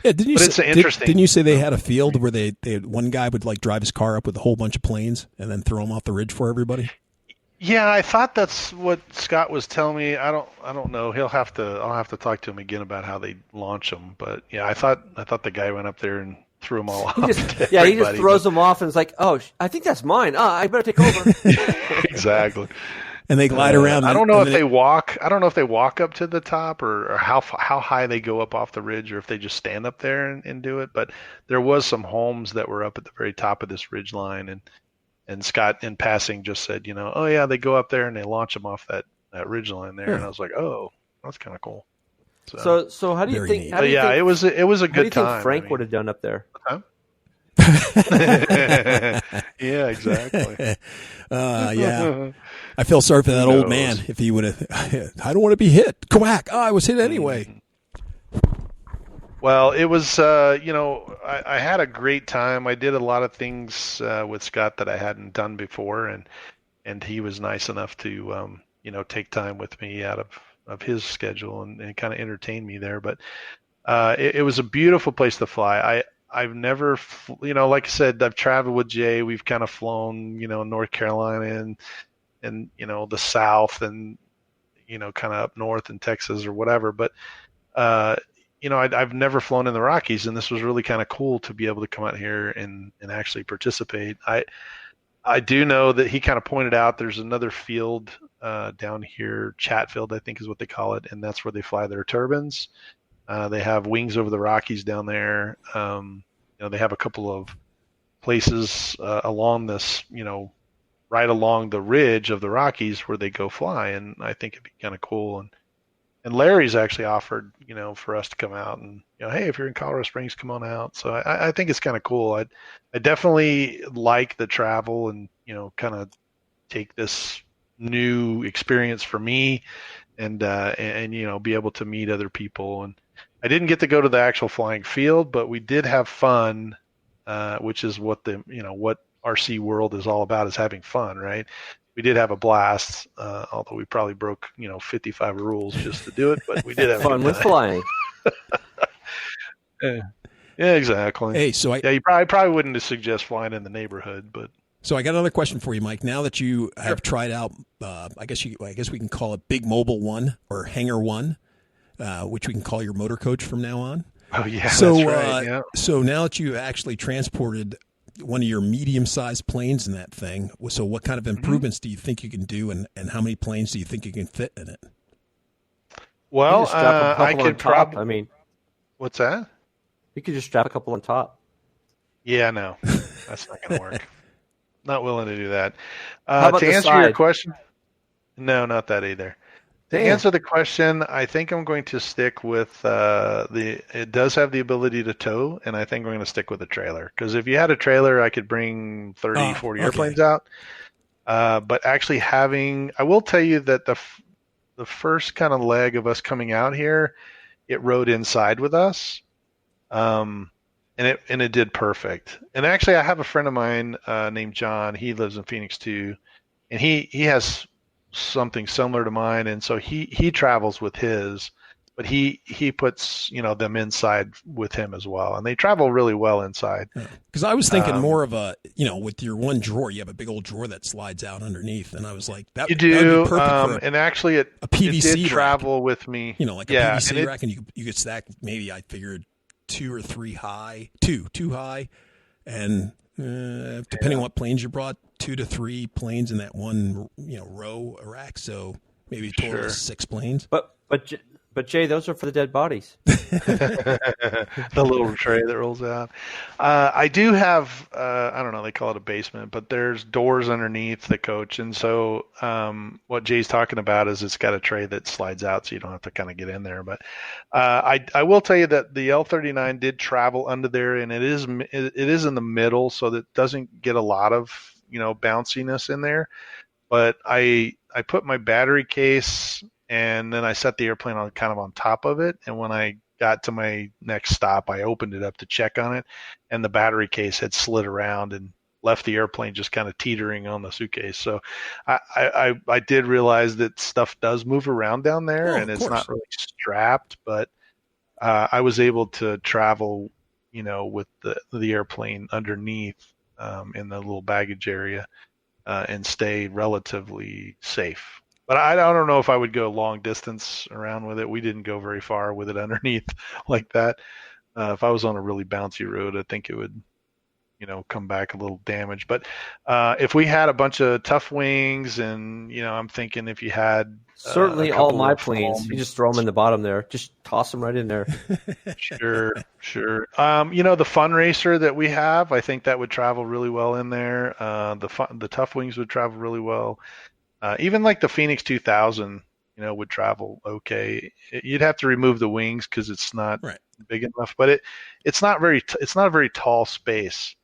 Yeah, didn't you say they had a field where they had one guy would like drive his car up with a whole bunch of planes and then throw them off the ridge for everybody? Yeah, I thought that's what Scott was telling me. I don't know. I'll have to talk to him again about how they launch them. But yeah, I thought the guy went up there and threw them all off. He just throws them off and is like, oh, I think that's mine. I better take over. Exactly. And they glide around. I don't know if they walk. I don't know if they walk up to the top or how high they go up off the ridge, or if they just stand up there and do it. But there was some homes that were up at the very top of this ridge line, and Scott in passing just said, oh yeah, they go up there and they launch them off that ridge line there, and I was like, oh, that's kind of cool. So how do you think? It was a good time. How do you think Frank would have done up there? Huh? Yeah, exactly. Yeah. I feel sorry for that old man if he would have. I don't want to be hit. Quack! Oh, I was hit anyway. Well, it was, I had a great time. I did a lot of things with Scott that I hadn't done before, and he was nice enough to, take time with me out of his schedule and kind of entertain me there. But it was a beautiful place to fly. I've never, like I said, I've traveled with Jay. We've kind of flown, North Carolina and the South and, kind of up north in Texas or whatever. But, I've never flown in the Rockies, and this was really kind of cool to be able to come out here and actually participate. I do know that he kind of pointed out there's another field down here, Chatfield, I think is what they call it, and that's where they fly their turbines. They have wings over the Rockies down there. They have a couple of places along this, right along the ridge of the Rockies where they go fly, and I think it'd be kind of cool. And Larry's actually offered, for us to come out and, hey, if you're in Colorado Springs, come on out. So I think it's kind of cool. I definitely like the travel and, kind of take this new experience for me and be able to meet other people. And I didn't get to go to the actual flying field, but we did have fun, which is what what RC world is all about, is having fun, right? We did have a blast, although we probably broke, 55 rules just to do it, but we did have fun with flying. Yeah, exactly. Hey, so you probably wouldn't suggest flying in the neighborhood, but. So I got another question for you, Mike. Now that you have tried out, I guess we can call it Big Mobile One or Hangar One, which we can call your motor coach from now on. Oh yeah, so, that's right. Yeah. So now that you actually transported one of your medium-sized planes in that thing, so what kind of improvements do you think you can do, and how many planes do you think you can fit in it? Well, I could probably. I mean, what's that? You could just strap a couple on top. Yeah, no, that's not going to work. Not willing to do that. To answer your question, no, not that either. To answer the question, I think I'm going to stick with it does have the ability to tow, and I think I'm going to stick with the trailer. Because if you had a trailer, I could bring 30, 40 airplanes out. But actually I will tell you that the first kind of leg of us coming out here, it rode inside with us. And it did perfect. And actually, I have a friend of mine named John. He lives in Phoenix too, and he has something similar to mine. And so he travels with his, but he puts them inside with him as well, and they travel really well inside. Because I was thinking more of a with your one drawer, you have a big old drawer that slides out underneath, and I was like, that you do. That would be perfect for and actually, a PVC it did travel rack. With me. Like a PVC rack, and you could stack maybe I figured 2 or 3 high, two high, and depending on what planes you brought, 2 to 3 planes in that one row rack. So maybe a total of 6 planes. But Jay, those are for the dead bodies. The little tray that rolls out. I do have, I don't know, they call it a basement, but there's doors underneath the coach. And so what Jay's talking about is it's got a tray that slides out so you don't have to kind of get in there. But I will tell you that the L39 did travel under there, and it is in the middle, so that doesn't get a lot of, bounciness in there. But I put my battery case and then I set the airplane on kind of on top of it. And when I got to my next stop, I opened it up to check on it, and the battery case had slid around and left the airplane just kind of teetering on the suitcase. So I did realize that stuff does move around down there, and it's not really strapped, but I was able to travel, with the airplane underneath in the little baggage area and stay relatively safe. But I don't know if I would go long distance around with it. We didn't go very far with it underneath like that. If I was on a really bouncy road, I think it would, come back a little damaged. But if we had a bunch of tough wings, and I'm thinking if you had certainly all my planes, you just throw them in the bottom there, just toss them right in there. Sure. The Fun Racer that we have, I think that would travel really well in there. The Tough Wings would travel really well. Even like the Phoenix 2000, would travel okay. You'd have to remove the wings because it's not big enough, but it's not a very tall space.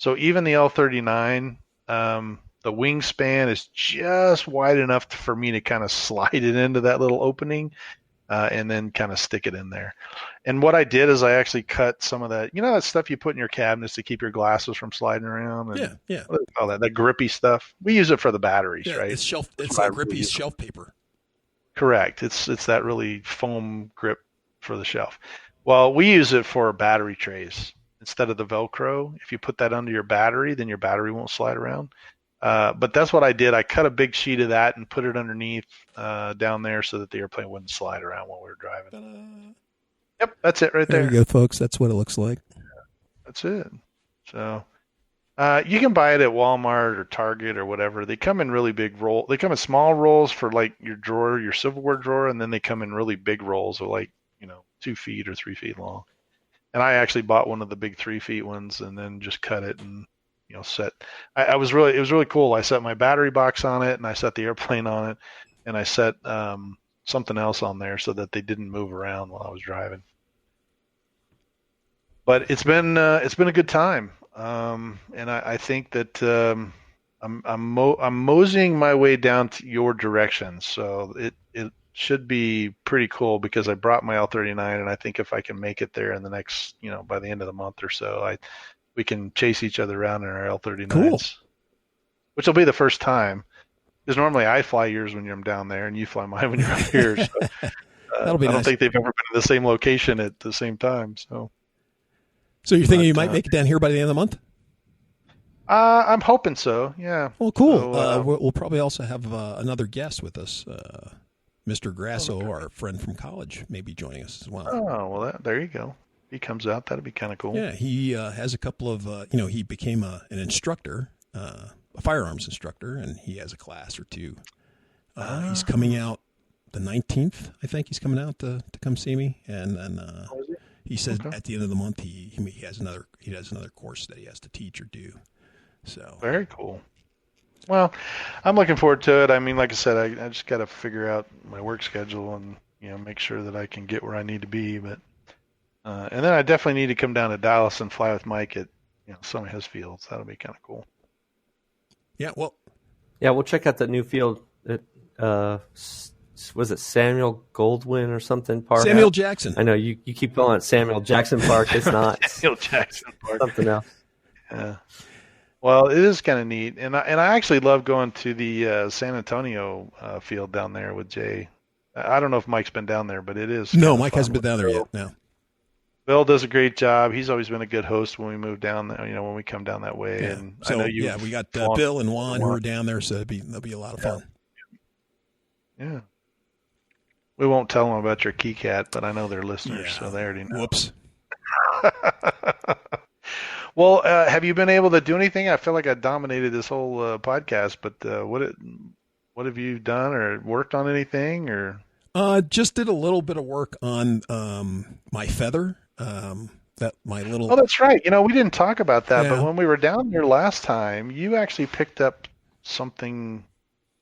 So even the L39, the wingspan is just wide enough for me to kind of slide it into that little opening, and then kind of stick it in there. And what I did is I actually cut some of that, that stuff you put in your cabinets to keep your glasses from sliding around. And yeah. What do they call that grippy stuff. We use it for the batteries, right? It's like grippy shelf paper. Correct. It's that really foam grip for the shelf. Well, we use it for battery trays instead of the Velcro. If you put that under your battery, then your battery won't slide around. But that's what I did. I cut a big sheet of that and put it underneath down there so that the airplane wouldn't slide around while we were driving. Ta-da. Yep, that's it right there. There you go, folks. That's what it looks like. That's it. So you can buy it at Walmart or Target or whatever. They come in really big rolls. They come in small rolls for like your drawer, your silverware drawer, and then they come in really big rolls of like 2 feet or 3 feet long. And I actually bought one of the big 3 feet ones and then just cut it and set. It was really cool. I set my battery box on it and I set the airplane on it and I set something else on there so that they didn't move around while I was driving. But it's been a good time, and I think that I'm moseying my way down to your direction, so it should be pretty cool because I brought my L39, and I think if I can make it there in the next by the end of the month or so, we can chase each other around in our L39s, cool. Which will be the first time. Because normally I fly yours when I'm down there, and you fly mine when you're up here. So, that'll be nice. I don't think they've ever been in the same location at the same time. So you're thinking you might make it down here by the end of the month? I'm hoping so. Yeah. Well, cool. So, we'll probably also have another guest with us, Mr. Grasso, our friend from college, may be joining us as well. Oh, well, there you go. He comes out. That'd be kind of cool. Yeah, he has a couple of, he became an instructor, a firearms instructor, and he has a class or two. He's coming out the 19th, I think. He's coming out to come see me, and then he said at the end of the month he has another course that he has to teach or do. So very cool. Well, I'm looking forward to it. I mean, like I said, I just got to figure out my work schedule and make sure that I can get where I need to be. But and then I definitely need to come down to Dallas and fly with Mike at some of his fields. That'll be kind of cool. Yeah, well, we'll check out the new field at was it Samuel Goldwyn or something park? Samuel Jackson. I know you keep calling it Samuel Jackson Park. It's not Samuel Jackson Park. Something else. Yeah. Well, it is kind of neat, and I actually love going to the San Antonio field down there with Jay. I don't know if Mike's been down there, but it is. No, Mike hasn't been down there yet. No. Bill does a great job. He's always been a good host when we move down there. When we come down that way. Yeah. And so I know we got Bill and Juan who are down there, so that'll be a lot of fun. Yeah. We won't tell them about your KeyCat, but I know they're listeners, so they already know. Whoops. Well, have you been able to do anything? I feel like I dominated this whole podcast, but what have you done or worked on anything or? Just did a little bit of work on my feather. That my little. Oh, that's right. We didn't talk about that, but when we were down there last time, you actually picked up something.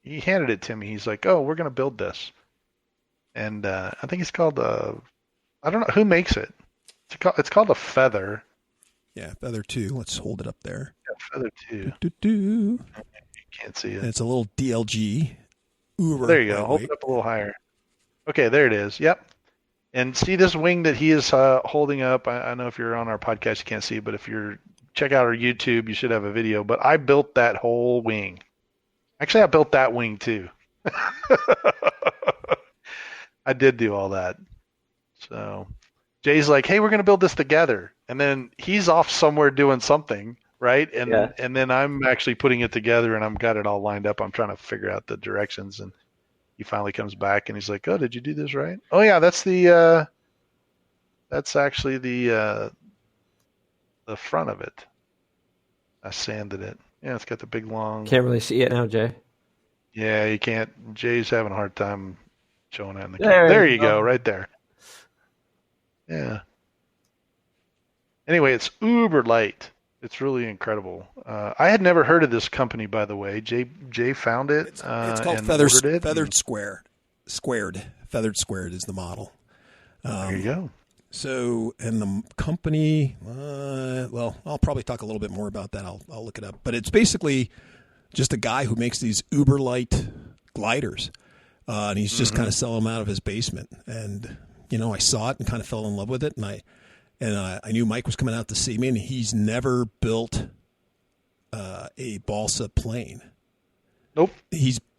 He handed it to me. He's like, "Oh, we're going to build this," and I think it's called I don't know who makes it. It's called a feather. Yeah, Feather 2. Let's hold it up there. Yeah, Feather 2. You can't see it. And it's a little DLG. There you go. Hold it up a little higher. Okay, there it is. Yep. And see this wing that he is holding up. I know if you're on our podcast, you can't see it, but if you're check out our YouTube, you should have a video. But I built that whole wing. Actually, I built that wing too. I did do all that. So Jay's like, "Hey, we're going to build this together." And then he's off somewhere doing something, right? And then I'm actually putting it together and I've got it all lined up. I'm trying to figure out the directions, and he finally comes back and he's like, "Oh, did you do this right?" "Oh yeah, that's actually the front of it. I sanded it. Yeah, it's got the big long." Can't really see it now, Jay. Yeah, you can't. Jay's having a hard time showing that in the camera. There you go, right there. Yeah. Anyway, it's uber light. It's really incredible. I had never heard of this company, by the way. Jay found it. It's called Feathered Squared. Feathered Squared is the model. There you go. So, and the company, well, I'll probably talk a little bit more about that. I'll look it up. But it's basically just a guy who makes these uber light gliders. And he's just kind of selling them out of his basement. And, I saw it and kind of fell in love with it. And I knew Mike was coming out to see me, and he's never built a balsa plane. Nope.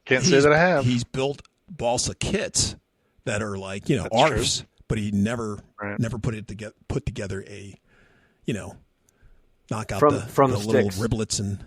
Can't say that I have. He's built balsa kits that are like, ARFs, but he never put together a, knock out from the little riblets and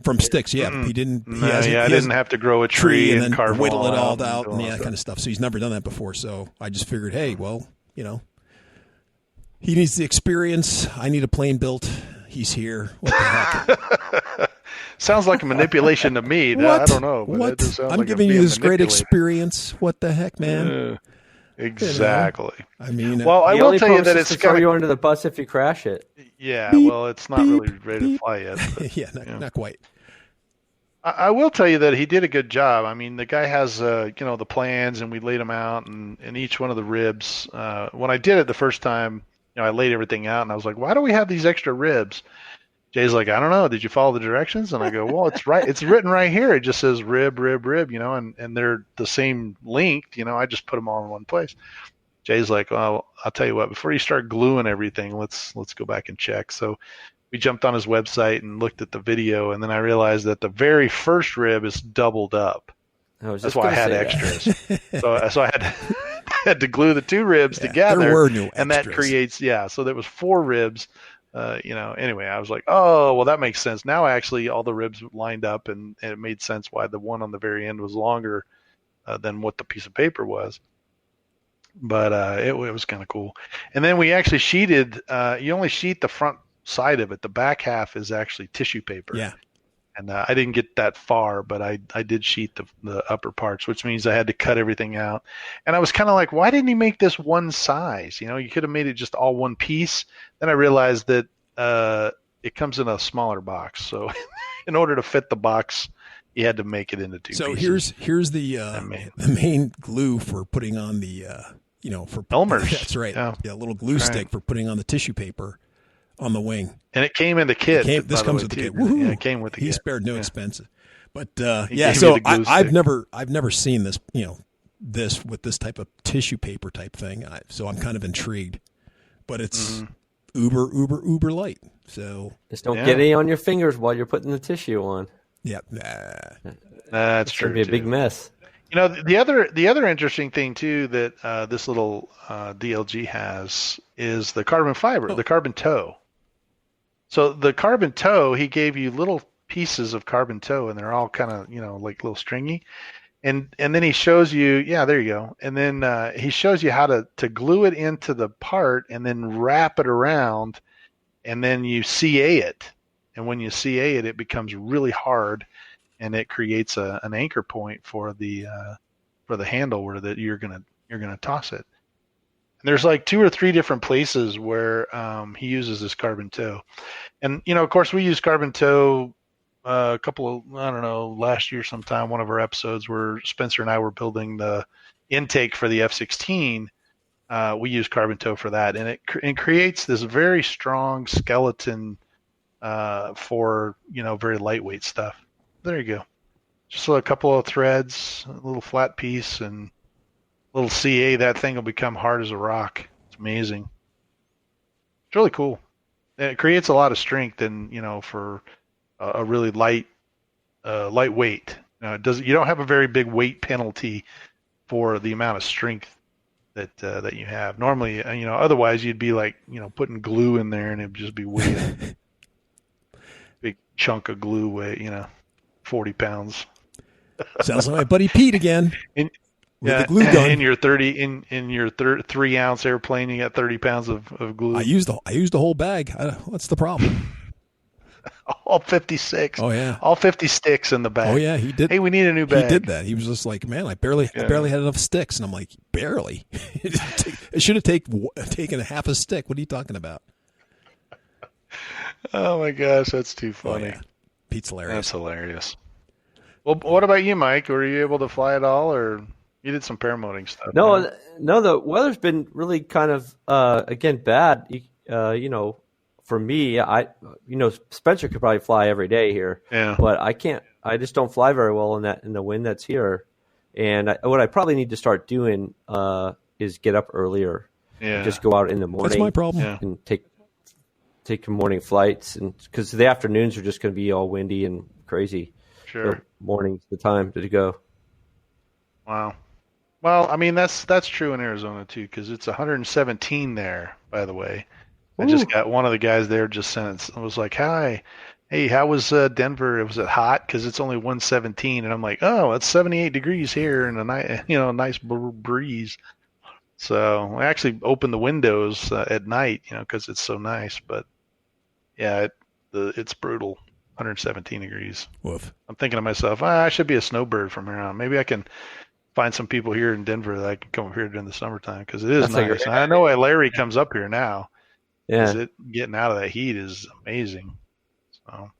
from sticks. Yeah, he didn't. I didn't have to grow a tree and then carve whittle it all out and that kind of stuff. So he's never done that before. So I just figured, hey, well, he needs the experience. I need a plane built. He's here. What the heck? Sounds like a manipulation to me. I don't know. What? I'm giving you this great experience. What the heck, man? Exactly. I mean, well, I will tell you that it's throw you under the bus if you crash it. Yeah, well, it's not really ready to fly yet. But, yeah, not quite. I will tell you that he did a good job. I mean, the guy has, the plans, and we laid them out, and each one of the ribs. When I did it the first time, I laid everything out, and I was like, why do we have these extra ribs? Jay's like, I don't know. Did you follow the directions? And I go, well, it's right. It's written right here. It just says rib, and they're the same length. I just put them all in one place. Jay's like, well, I'll tell you what, before you start gluing everything, let's go back and check. So we jumped on his website and looked at the video, and then I realized that the very first rib is doubled up. That's why I had extras. so I had to glue the two ribs together. There were no extras. And that creates, so there was 4 ribs. Anyway, I was like, oh, well, that makes sense. Now, actually, all the ribs lined up, and it made sense why the one on the very end was longer than what the piece of paper was. But it was kind of cool. And then we actually sheeted. You only sheet the front side of it. The back half is actually tissue paper. Yeah. And I didn't get that far, but I did sheet the upper parts, which means I had to cut everything out. And I was kind of like, why didn't he make this one size? You could have made it just all one piece. Then I realized that it comes in a smaller box. So in order to fit the box, you had to make it into 2 pieces. So here's the main glue for putting on the for Elmer's. That's right. Yeah, a little glue stick for putting on the tissue paper on the wing. And it came in the kit. This comes with the kit. Yeah, it came with the kit. He spared no expense. But so I've never seen this, this with this type of tissue paper type thing. So I'm kind of intrigued. But it's uber light. So just don't get any on your fingers while you're putting the tissue on. Yeah, that's true. It'll be a big mess. The other interesting thing too that this little DLG has is the carbon fiber, the carbon toe. So the carbon toe, he gave you little pieces of carbon toe, and they're all kind of like little stringy, and then he shows you, there you go, and then he shows you how to glue it into the part, and then wrap it around, and then you CA it, and when you CA it, it becomes really hard. And it creates an anchor point for the handle where that you're gonna toss it. And there's like 2 or 3 different places where he uses this carbon toe, and of course we use carbon toe a couple of last year sometime, one of our episodes where Spencer and I were building the intake for the F-16. We use carbon toe for that, and it creates this very strong skeleton for very lightweight stuff. There you go. Just a couple of threads, a little flat piece, and a little CA. That thing will become hard as a rock. It's amazing. It's really cool. It creates a lot of strength, and for a really lightweight. You don't have a very big weight penalty for the amount of strength that you have. Normally, otherwise you'd be like putting glue in there, and it'd just be weight. Big chunk of glue weight. 40 pounds. Sounds like my buddy Pete again. With the glue gun. In your 3-ounce airplane, you got 30 pounds of glue. I used the whole bag. What's the problem? All 56. Oh yeah. All 50 sticks in the bag. Oh yeah, he did. Hey, we need a new bag. He did that. He was just like, man, I barely had enough sticks, and I'm like, barely. It should have taken a half a stick. What are you talking about? Oh my gosh, that's too funny. Oh, yeah. Pete's hilarious. That's hilarious. Well, what about you, Mike? Were you able to fly at all, or you did some paramotoring stuff? No, the weather's been really kind of again bad. For me, Spencer could probably fly every day here. Yeah. But I can't. I just don't fly very well in the wind that's here. And what I probably need to start doing is get up earlier. Yeah. Just go out in the morning. That's my problem. And take morning flights, and because the afternoons are just going to be all windy and crazy. Sure. So morning's the time to go. Wow. Well, I mean that's true in Arizona too, because it's 117 there. By the way, I just got one of the guys there just sent it. I was like, "Hi, hey, how was Denver? Was it hot? Because it's only 117." And I'm like, "Oh, it's 78 degrees here and nice breeze." So I actually opened the windows at night, because it's so nice. But yeah, it's brutal. 117 degrees. Woof. I'm thinking to myself, I should be a snowbird from here on. Maybe I can find some people here in Denver that I can come up here during the summertime because it is nice. I know why Larry comes up here now. Yeah. Getting out of that heat is amazing. So,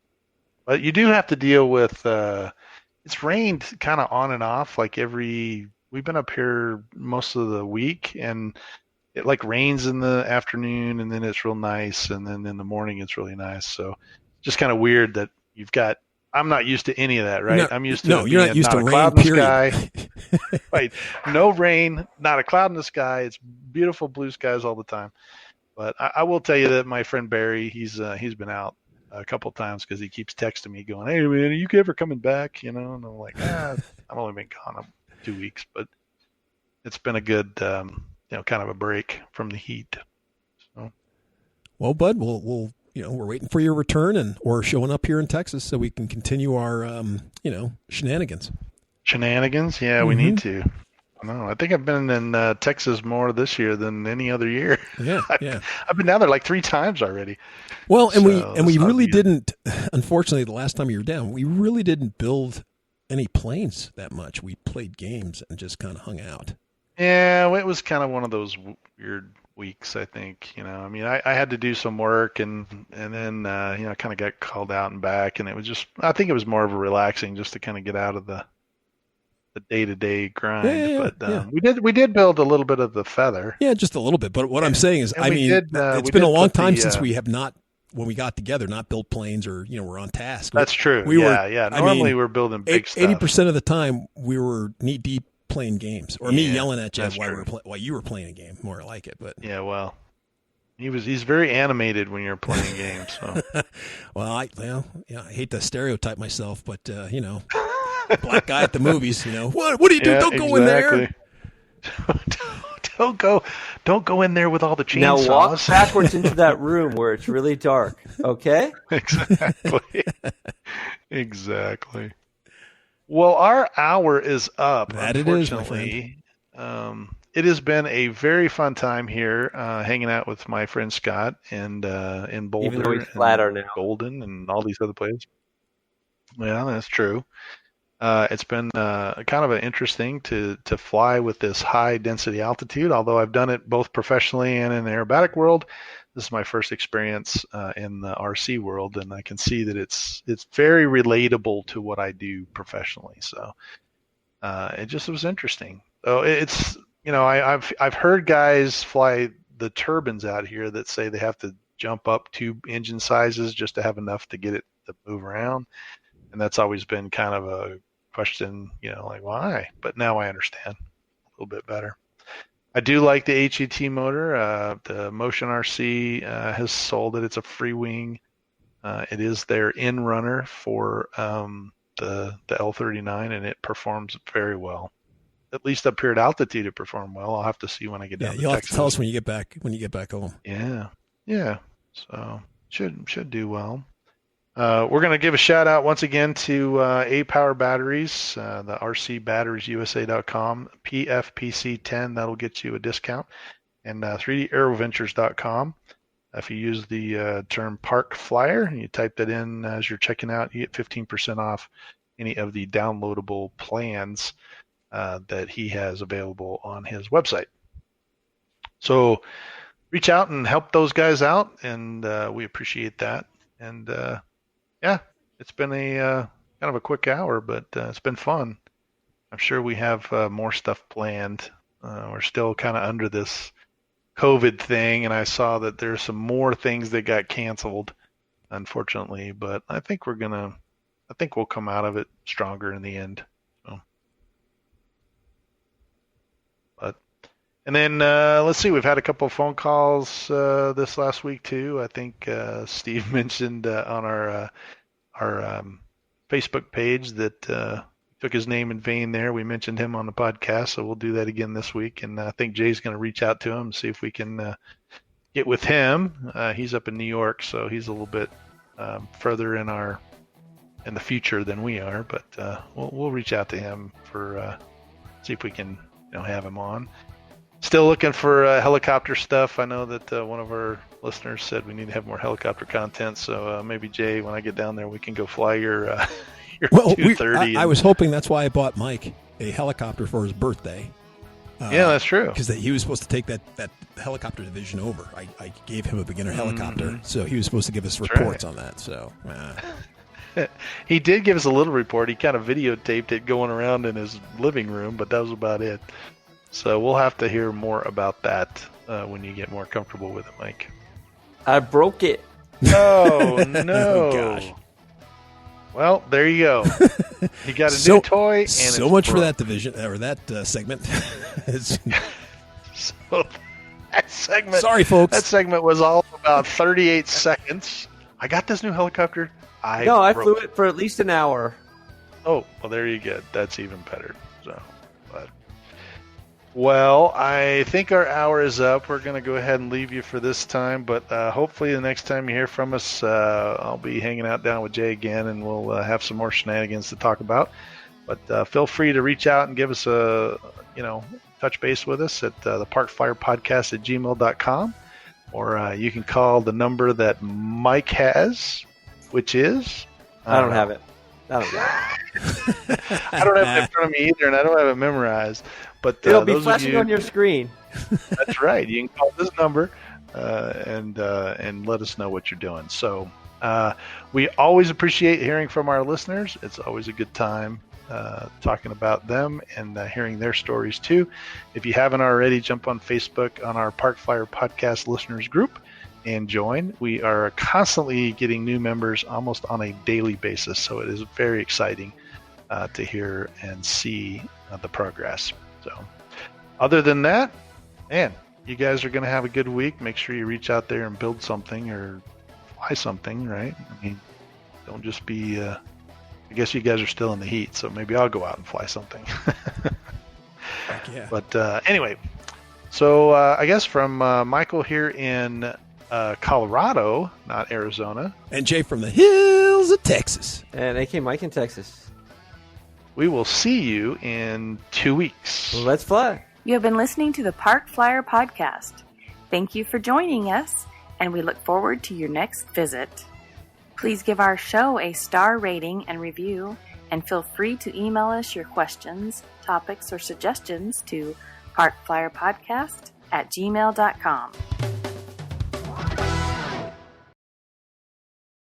but you do have to deal with, it's rained kind of on and off we've been up here most of the week and it like rains in the afternoon and then it's real nice. And then in the morning, it's really nice. So just kind of weird that I'm not used to any of that, right? I'm used to you're not used to rain, period. Right. No rain, not a cloud in the sky. It's beautiful blue skies all the time. But I will tell you that my friend Barry, he's been out a couple of times because he keeps texting me going, "Hey man, are you ever coming back?" And I'm like, I've only been gone 2 weeks, but it's been a good, kind of a break from the heat. So. Well, bud, we'll we're waiting for your return or showing up here in Texas so we can continue our, shenanigans. Shenanigans? Yeah, we need to. No, I think I've been in Texas more this year than any other year. Yeah, I've been down there like 3 times already. Well, and we really didn't. Unfortunately, the last time you were down, we really didn't build any planes that much. We played games and just kind of hung out. Yeah, it was kind of one of those weird weeks, I think. I had to do some work and then I kind of got called out and back, and it was just, I think it was more of a relaxing just to kind of get out of the day-to-day grind. We did build a little bit of the feather. Yeah, just a little bit. But what I'm saying is, it's been a long time since we have not, when we got together, not built planes or, we're on task. That's true. Normally we're building big stuff. 80% of the time we were knee-deep playing games, or me yelling at you while you were playing a game, more like it. But yeah, well, he's very animated when you're playing games. So. Well, I hate to stereotype myself, but black guy at the movies, what do you do? Don't go in there. Don't go in there with all the chainsaws. Now walk backwards into that room where it's really dark. Okay. Exactly. Well, our hour is up. That it is, my friend. It has been a very fun time here, hanging out with my friend Scott and in Boulder, even though he's flatter now, Golden, and all these other places. Yeah, that's true. It's been kind of interesting to fly with this high density altitude. Although I've done it both professionally and in the aerobatic world, this is my first experience in the RC world, and I can see that it's very relatable to what I do professionally. So it just was interesting. So it's I've heard guys fly the turbines out here that say they have to jump up 2 engine sizes just to have enough to get it to move around, and that's always been kind of a question, like why? But now I understand a little bit better. I do like the HET motor. The Motion RC has sold it. It's a free wing. It is their in runner for the L39, and it performs very well. At least up here at altitude, it performed well. I'll have to see when I get down to Texas. You'll have to tell us when you get back home. Yeah. So should do well. We're going to give a shout out once again to A-Power Batteries, the rcbatteriesusa.com, PFPC10, that'll get you a discount, and 3daeroventures.com. If you use the term Park Flyer and you type that in as you're checking out, you get 15% off any of the downloadable plans that he has available on his website. So reach out and help those guys out, and we appreciate that. And yeah, it's been a kind of a quick hour, but it's been fun. I'm sure we have more stuff planned. We're still kind of under this COVID thing, and I saw that there's some more things that got canceled, unfortunately. But I think we'll come out of it stronger in the end. So. And then let's see, we've had a couple of phone calls this last week too. I think Steve mentioned on our Facebook page that took his name in vain there. We mentioned him on the podcast, so we'll do that again this week. And I think Jay's going to reach out to him and see if we can get with him. He's up in New York, so he's a little bit further in the future than we are. But we'll reach out to him for see if we can have him on. Still looking for helicopter stuff. I know that one of our listeners said we need to have more helicopter content. So maybe Jay, when I get down there, we can go fly your 230. I was hoping that's why I bought Mike a helicopter for his birthday. Yeah, that's true. Because he was supposed to take that helicopter division over. I gave him a beginner helicopter, so he was supposed to give us reports on that. So he did give us a little report. He kind of videotaped it going around in his living room, but that was about it. So we'll have to hear more about that when you get more comfortable with it, Mike. I broke it. Oh, no. Oh, gosh. Well, there you go. He got a new toy. And so much for that division, or that segment. So that segment. Sorry, folks. That segment was all about 38 seconds. I got this new helicopter. I flew it for at least an hour. Oh, well, there you go. That's even better. Well, I think our hour is up. We're going to go ahead and leave you for this time, but hopefully the next time you hear from us, I'll be hanging out down with Jay again, and we'll have some more shenanigans to talk about. But feel free to reach out and give us touch base with us at the parkflyerpodcast@gmail.com, or you can call the number that Mike has, which is... I don't have it. I don't have it in front of me either, and I don't have it memorized. But it'll be flashing on your screen. That's right. You can call this number and let us know what you're doing. So we always appreciate hearing from our listeners. It's always a good time talking about them and hearing their stories too. If you haven't already, jump on Facebook on our Park Flyer Podcast listeners group and join. We are constantly getting new members almost on a daily basis, so it is very exciting to hear and see the progress. So other than that, man, you guys are going to have a good week. Make sure you reach out there and build something or fly something, right? I mean, don't just be, I guess you guys are still in the heat, so maybe I'll go out and fly something. Heck yeah. But anyway, so I guess from Michael here in Colorado, not Arizona. And Jay from the hills of Texas. And AK Mike in Texas. We will see you in 2 weeks. Let's fly. You have been listening to the Park Flyer Podcast. Thank you for joining us, and we look forward to your next visit. Please give our show a star rating and review, and feel free to email us your questions, topics, or suggestions to parkflyerpodcast@gmail.com.